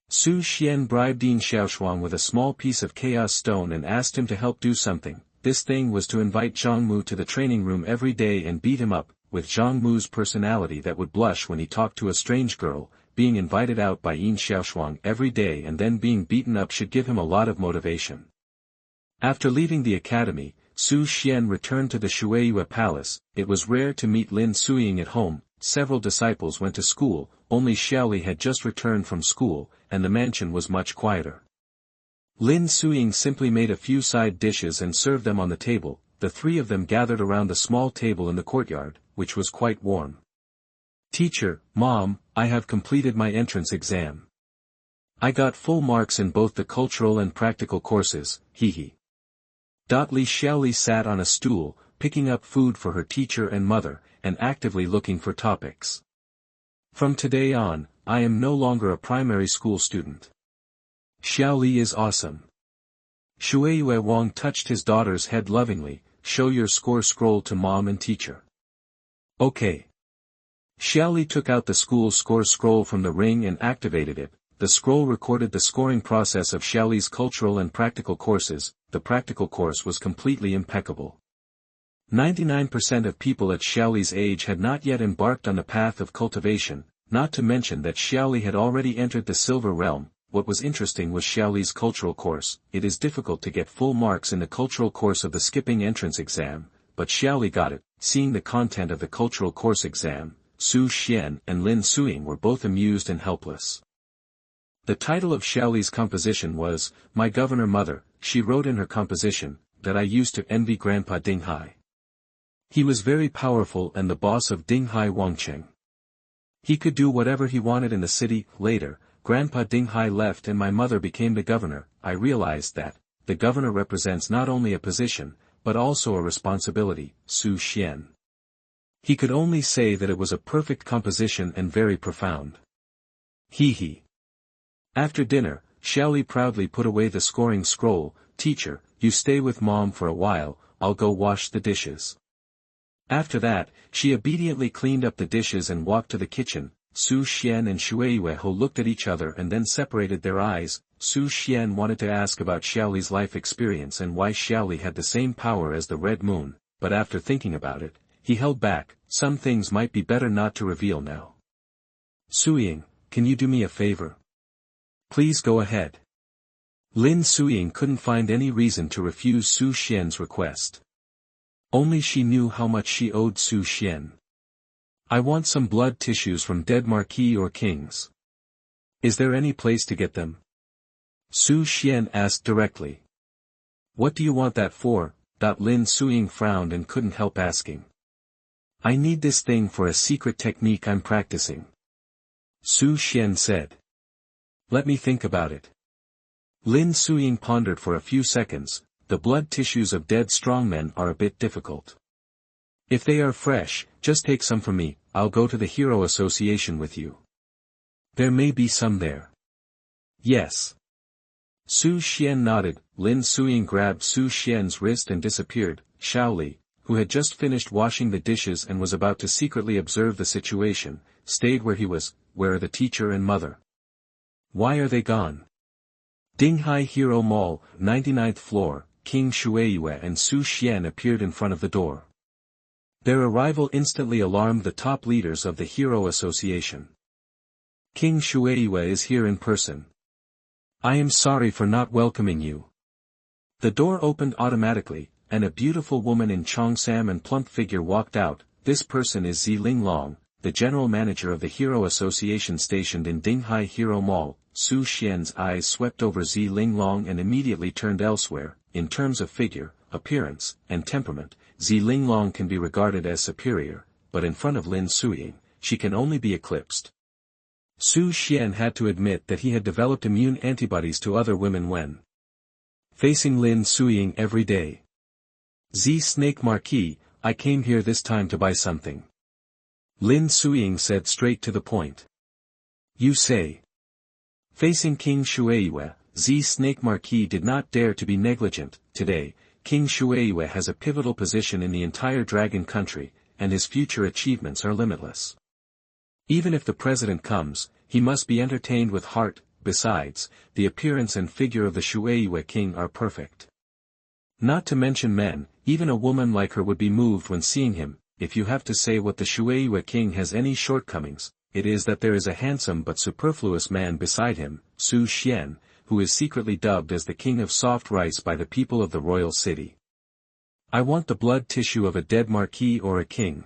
A: Su Xian bribed Yin Xiaoshuang with a small piece of chaos stone and asked him to help do something. This thing was to invite Zhang Mu to the training room every day and beat him up. With Zhang Mu's personality that would blush when he talked to a strange girl, being invited out by Yin Xiaoshuang every day and then being beaten up should give him a lot of motivation. After leaving the academy, Su Xian returned to the Shueiyue Palace. It was rare to meet Lin Suying at home. Several disciples went to school, only Xiaoli had just returned from school, and the mansion was much quieter. Lin Suying simply made a few side dishes and served them on the table. The three of them gathered around a small table in the courtyard, which was quite warm. "Teacher, Mom, I have completed my entrance exam. I got full marks in both the cultural and practical courses, hee. Li Xiaoli sat on a stool, picking up food for her teacher and mother, and actively looking for topics. "From today on, I am no longer a primary school student. Xiaoli is awesome." Shueiyue Wang touched his daughter's head lovingly. "Show your score scroll to Mom and teacher." "Okay." Xiaoli took out the school score scroll from the ring and activated it. The scroll recorded the scoring process of Xiaoli's cultural and practical courses. The practical course was completely impeccable. 99% of people at Xiaoli's age had not yet embarked on the path of cultivation, not to mention that Xiaoli had already entered the Silver Realm. What was interesting was Xiaoli's cultural course. It is difficult to get full marks in the cultural course of the skipping entrance exam, but Xiaoli got it. Seeing the content of the cultural course exam, Su Xian and Lin Suying were both amused and helpless. The title of Xiaoli's composition was, "My Governor Mother." She wrote in her composition, "that I used to envy Grandpa Dinghai. He was very powerful and the boss of Dinghai Wangcheng. He could do whatever he wanted in the city." Later, Grandpa Dinghai left and my mother became the governor. I realized that the governor represents not only a position, but also a responsibility. Su Xian. He could only say that it was a perfect composition and very profound. Hee. After dinner, Xiaoli proudly put away the scoring scroll. "Teacher, you stay with Mom for a while, I'll go wash the dishes." After that, she obediently cleaned up the dishes and walked to the kitchen. Su Xian and Shueiyue looked at each other and then separated their eyes. Su Xian wanted to ask about Xiaoli's life experience and why Xiaoli had the same power as the Red Moon, but after thinking about it, he held back. Some things might be better not to reveal now. "Suying, can you do me a favor?" "Please go ahead." Lin Suying couldn't find any reason to refuse Su Xian's request. Only she knew how much she owed Su Xian. "I want some blood tissues from dead marquis or kings. Is there any place to get them?" Su Xian asked directly. "What do you want that for?" Lin Suying frowned and couldn't help asking. "I need this thing for a secret technique I'm practicing," Su Xian said. "Let me think about it." Lin Suying pondered for a few seconds. "The blood tissues of dead strongmen are a bit difficult. If they are fresh, just take some from me, I'll go to the Hero Association with you." There may be some there. Yes. Su Xian nodded. Lin Suiying grabbed Su Xian's wrist and disappeared. Shaoli, who had just finished washing the dishes and was about to secretly observe the situation, stayed where he was. Where are the teacher and mother? Why are they gone? Dinghai Hero Mall, 99th floor, King Shueiyue and Su Xian appeared in front of the door. Their arrival instantly alarmed the top leaders of the Hero Association. King Shueiyue is here in person. I am sorry for not welcoming you. The door opened automatically, and a beautiful woman in cheongsam and plump figure walked out. This person is Zi Linglong, the general manager of the Hero Association stationed in Dinghai Hero Mall. Su Xian's eyes swept over Zi Linglong and immediately turned elsewhere. In terms of figure, appearance, and temperament, Zi Linglong can be regarded as superior, but in front of Lin Suiying, she can only be eclipsed. Su Xian had to admit that he had developed immune antibodies to other women when facing Lin Suiying every day. Zi Snake Marquis, I came here this time to buy something. Lin Suiying said straight to the point. You say. Facing King Shueiyue, Zi Snake Marquis did not dare to be negligent. Today, King Shueiyue has a pivotal position in the entire Dragon Country, and his future achievements are limitless. Even if the president comes, he must be entertained with heart. Besides, the appearance and figure of the Shueiyue king are perfect. Not to mention men, even a woman like her would be moved when seeing him. If you have to say what the Shueiyue king has any shortcomings, it is that there is a handsome but superfluous man beside him, Su Xian, who is secretly dubbed as the king of soft rice by the people of the royal city. I want the blood tissue of a dead marquis or a king.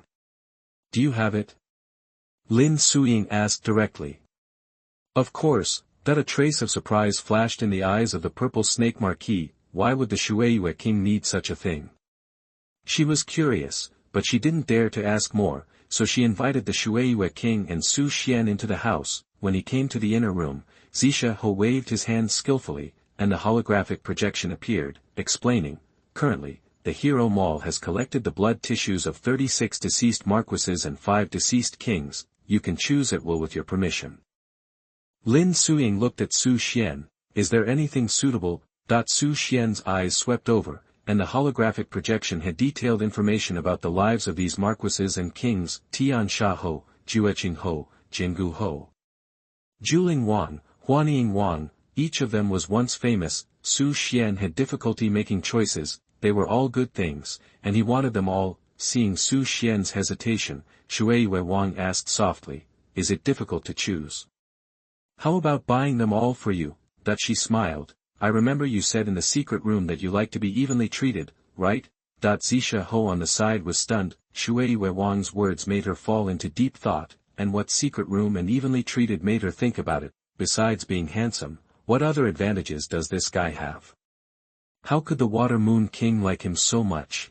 A: Do you have it? Lin Suiying asked directly. Of course. That a trace of surprise flashed in the eyes of the purple snake marquis. Why would the Shueiyue king need such a thing? She was curious, but she didn't dare to ask more, so she invited the Shueiyue king and Su Xian into the house. When he came to the inner room, Zisha Ho waved his hand skillfully, and the holographic projection appeared, explaining, currently, the Hero Mall has collected the blood tissues of 36 deceased marquises and 5 deceased kings. You can choose at will with your permission. Lin Suiying looked at Su Xian. Is there anything suitable? Su Xian's eyes swept over, and the holographic projection had detailed information about the lives of these marquises and kings: Tian Sha Ho, Jueqing Ho, Jingu Ho, Juling Wang, Huanying Wang. Each of them was once famous. Su Xian had difficulty making choices. They were all good things, and he wanted them all. Seeing Su Xian's hesitation, Shueiyue Wang asked softly, is it difficult to choose? How about buying them all for you? She smiled. I remember you said in the secret room that you like to be evenly treated, right? Zisha Ho on the side was stunned. Shueiyue Wang's words made her fall into deep thought, and what secret room and evenly treated made her think about it. Besides being handsome, what other advantages does this guy have? How could the Water Moon King like him so much?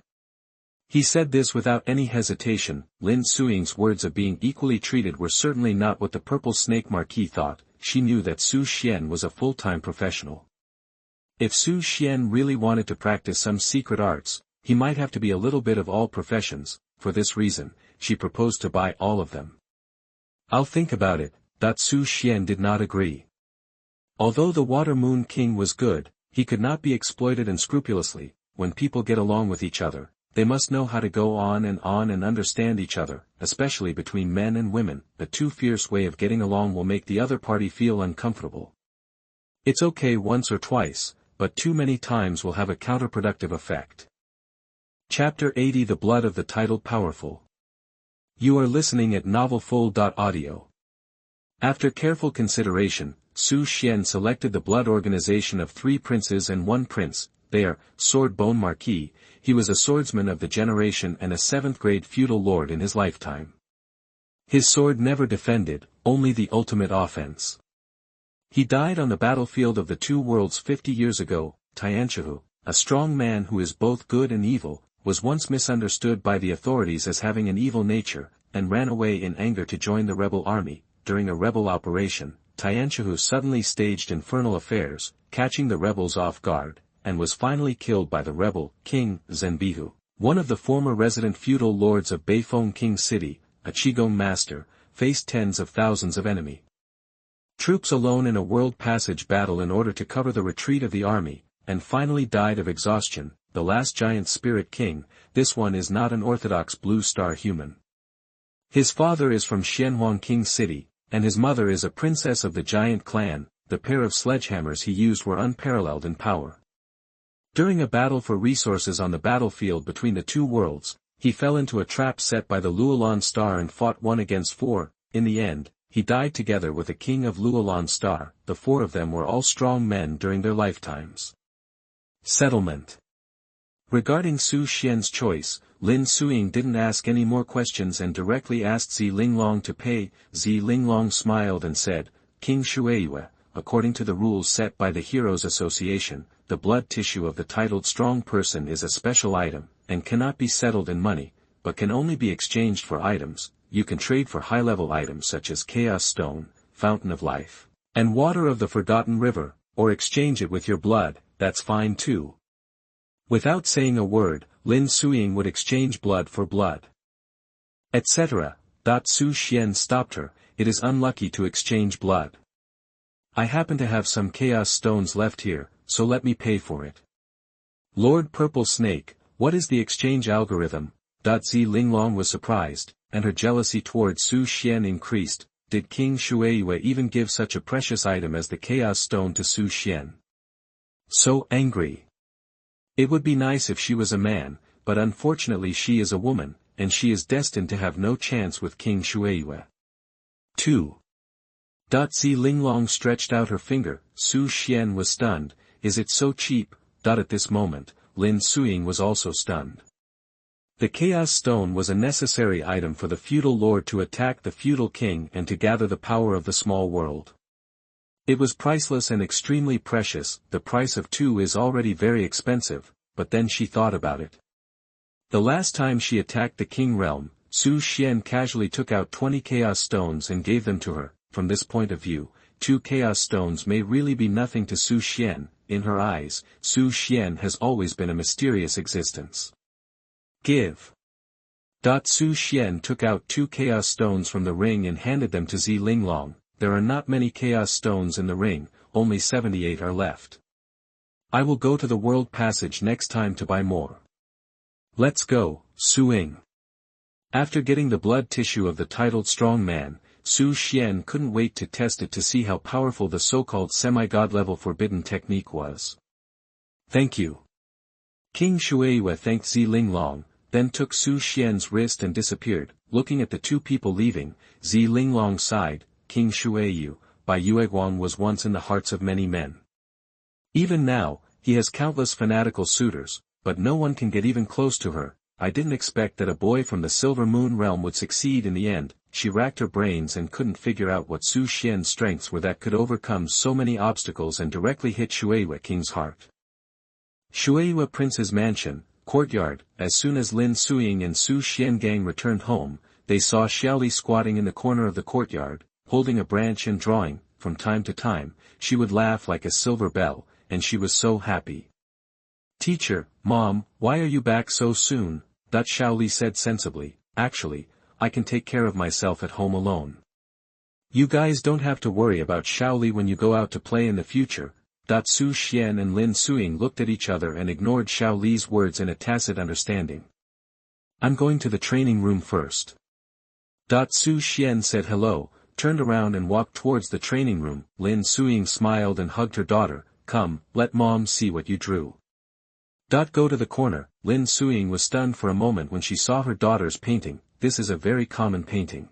A: He said this without any hesitation. Lin Suiying's words of being equally treated were certainly not what the Purple Snake Marquis thought. She knew that Su Xian was a full-time professional. If Su Xian really wanted to practice some secret arts, he might have to be a little bit of all professions. For this reason, she proposed to buy all of them. I'll think about it. Su Xian did not agree. Although the Water Moon King was good, he could not be exploited unscrupulously. When people get along with each other, they must know how to go on and understand each other, especially between men and women. A too fierce way of getting along will make the other party feel uncomfortable. It's okay once or twice, but too many times will have a counterproductive effect. Chapter 80 The Blood of the Titled Powerful. You are listening at novelfull.audio. After careful consideration, Su Xian selected the blood organization of 3 princes and 1 prince. They are, Sword Bone Marquis. He was a swordsman of the generation and a 7th-grade feudal lord in his lifetime. His sword never defended, only the ultimate offense. He died on the battlefield of the 2 worlds 50 years ago. Tianqihu, a strong man who is both good and evil, was once misunderstood by the authorities as having an evil nature, and ran away in anger to join the rebel army. During a rebel operation, Tianqihu suddenly staged infernal affairs, catching the rebels off guard, and was finally killed by the rebel, King Zhenbihu, one of the former resident feudal lords of Beifeng King City. A Qigong master, faced tens of thousands of enemy. troops alone in a world passage battle in order to cover the retreat of the army, and finally died of exhaustion, the last giant spirit king. This one is not an orthodox blue star human. His father is from Xianhuang King City, and his mother is a princess of the giant clan. The pair of sledgehammers he used were unparalleled in power. During a battle for resources on the battlefield between the two worlds, he fell into a trap set by the Luolan star and fought 1 against 4, in the end, he died together with the king of Luolan star. The 4 of them were all strong men during their lifetimes. Settlement. Regarding Su Xian's choice, Lin Suiying didn't ask any more questions and directly asked Zi Linglong to pay. Zi Linglong smiled and said, King Shueiyue, according to the rules set by the Heroes Association, the blood tissue of the titled strong person is a special item, and cannot be settled in money, but can only be exchanged for items. You can trade for high-level items such as Chaos Stone, Fountain of Life, and Water of the Forgotten River, or exchange it with your blood. That's fine too. Without saying a word, Lin Suiying would exchange blood for blood, etc. Su Xian stopped her. It is unlucky to exchange blood. I happen to have some Chaos Stones left here, so let me pay for it. Lord Purple Snake, what is the exchange algorithm? Zi Linglong was surprised, and her jealousy towards Su Xian increased. Did King Shueiyue even give such a precious item as the Chaos Stone to Su Xian? So angry. It would be nice if she was a man, but unfortunately she is a woman, and she is destined to have no chance with King Shueiyue. 2. Zi Linglong stretched out her finger. Su Xian was stunned. Is it so cheap? At this moment, Lin Suiying was also stunned. The Chaos Stone was a necessary item for the feudal lord to attack the feudal king and to gather the power of the small world. It was priceless and extremely precious. The price of 2 is already very expensive, but then she thought about it. The last time she attacked the King realm, Su Xian casually took out 20 Chaos Stones and gave them to her. From this point of view, 2 Chaos Stones may really be nothing to Su Xian. In her eyes, Su Xian has always been a mysterious existence. Give. Su Xian took out 2 Chaos Stones from the ring and handed them to Zi Linglong. There are not many Chaos Stones in the ring, only 78 are left. I will go to the World Passage next time to buy more. Let's go, Suiying. After getting the blood tissue of the titled strong man, Su Xian couldn't wait to test it to see how powerful the so-called semi-god level forbidden technique was. Thank you. King Shueiyue thanked Zi Linglong, then took Su Xian's wrist and disappeared. Looking at the 2 people leaving, Zi Linglong sighed. King Shueiyue, Bai Yueguang was once in the hearts of many men. Even now, he has countless fanatical suitors, but no one can get even close to her. I didn't expect that a boy from the Silver Moon realm would succeed in the end. She racked her brains and couldn't figure out what Su Xian's strengths were that could overcome so many obstacles and directly hit Shueiyue King's heart. Shueiyue Prince's mansion, courtyard. As soon as Lin Suiying and Su Xian gang returned home, they saw Xiaoli squatting in the corner of the courtyard, holding a branch and drawing. From time to time, she would laugh like a silver bell, and she was so happy. Teacher, Mom, why are you back so soon? Xiaoli said sensibly. Actually, I can take care of myself at home alone. You guys don't have to worry about Xiaoli when you go out to play in the future. Su Xian and Lin Suiying looked at each other and ignored Xiaoli's words in a tacit understanding. I'm going to the training room first. Su Xian said hello, turned around and walked towards the training room. Lin Suiying smiled and hugged her daughter. Come, let Mom see what you drew. Go to the corner. Lin Suiying was stunned for a moment when she saw her daughter's painting. This is a very common painting.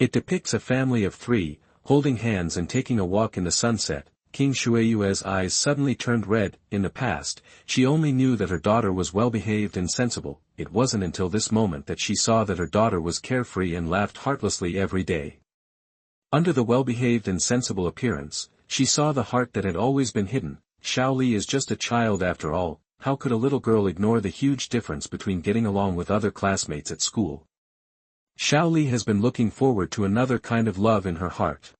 A: It depicts a family of 3, holding hands and taking a walk in the sunset. King Shueiyue's eyes suddenly turned red. In the past, she only knew that her daughter was well-behaved and sensible. It wasn't until this moment that she saw that her daughter was carefree and laughed heartlessly every day. Under the well-behaved and sensible appearance, she saw the heart that had always been hidden. Xiaoli is just a child after all. How could a little girl ignore the huge difference between getting along with other classmates at school? Xiaoli has been looking forward to another kind of love in her heart.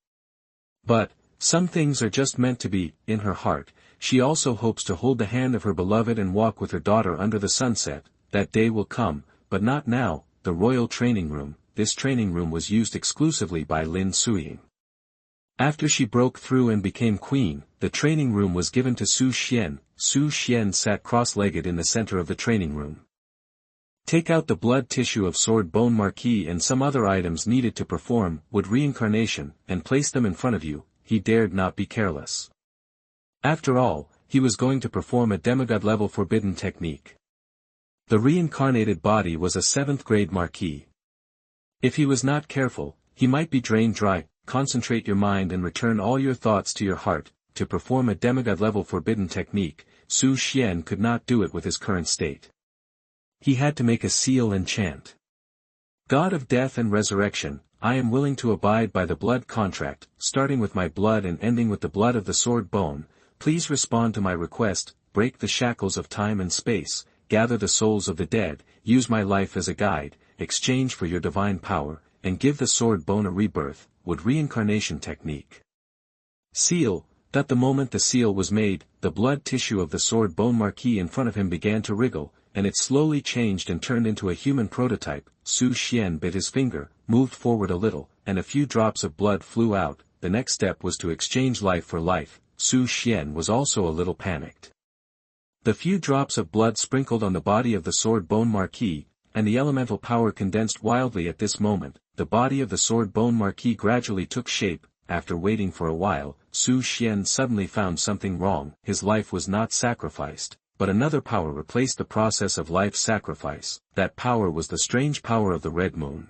A: But, some things are just meant to be. In her heart, she also hopes to hold the hand of her beloved and walk with her daughter under the sunset. That day will come, but not now. The royal training room. This training room was used exclusively by Lin Suiying. After she broke through and became queen, the training room was given to Su Xian. Su Xian sat cross-legged in the center of the training room. Take out the blood tissue of Sword Bone Marquis and some other items needed to perform wood reincarnation, and place them in front of you. He dared not be careless. After all, he was going to perform a demigod-level forbidden technique. The reincarnated body was a 7th grade Marquis. If he was not careful, he might be drained dry. Concentrate your mind and return all your thoughts to your heart. To perform a demigod-level forbidden technique, Su Xian could not do it with his current state. He had to make a seal and chant. God of death and resurrection, I am willing to abide by the blood contract, starting with my blood and ending with the blood of the sword bone. Please respond to my request, break the shackles of time and space, gather the souls of the dead, use my life as a guide, exchange for your divine power, and give the sword bone a rebirth, wood reincarnation technique. Seal. That the moment the seal was made, the blood tissue of the sword bone Marquis in front of him began to wriggle, and it slowly changed and turned into a human prototype. Su Xian bit his finger, moved forward a little, and a few drops of blood flew out. The next step was to exchange life for life. Su Xian was also a little panicked. The few drops of blood sprinkled on the body of the sword bone Marquis, and the elemental power condensed wildly at this moment. The body of the sword bone Marquis gradually took shape. After waiting for a while, Su Xian suddenly found something wrong. His life was not sacrificed, but another power replaced the process of life sacrifice. That power was the strange power of the Red Moon.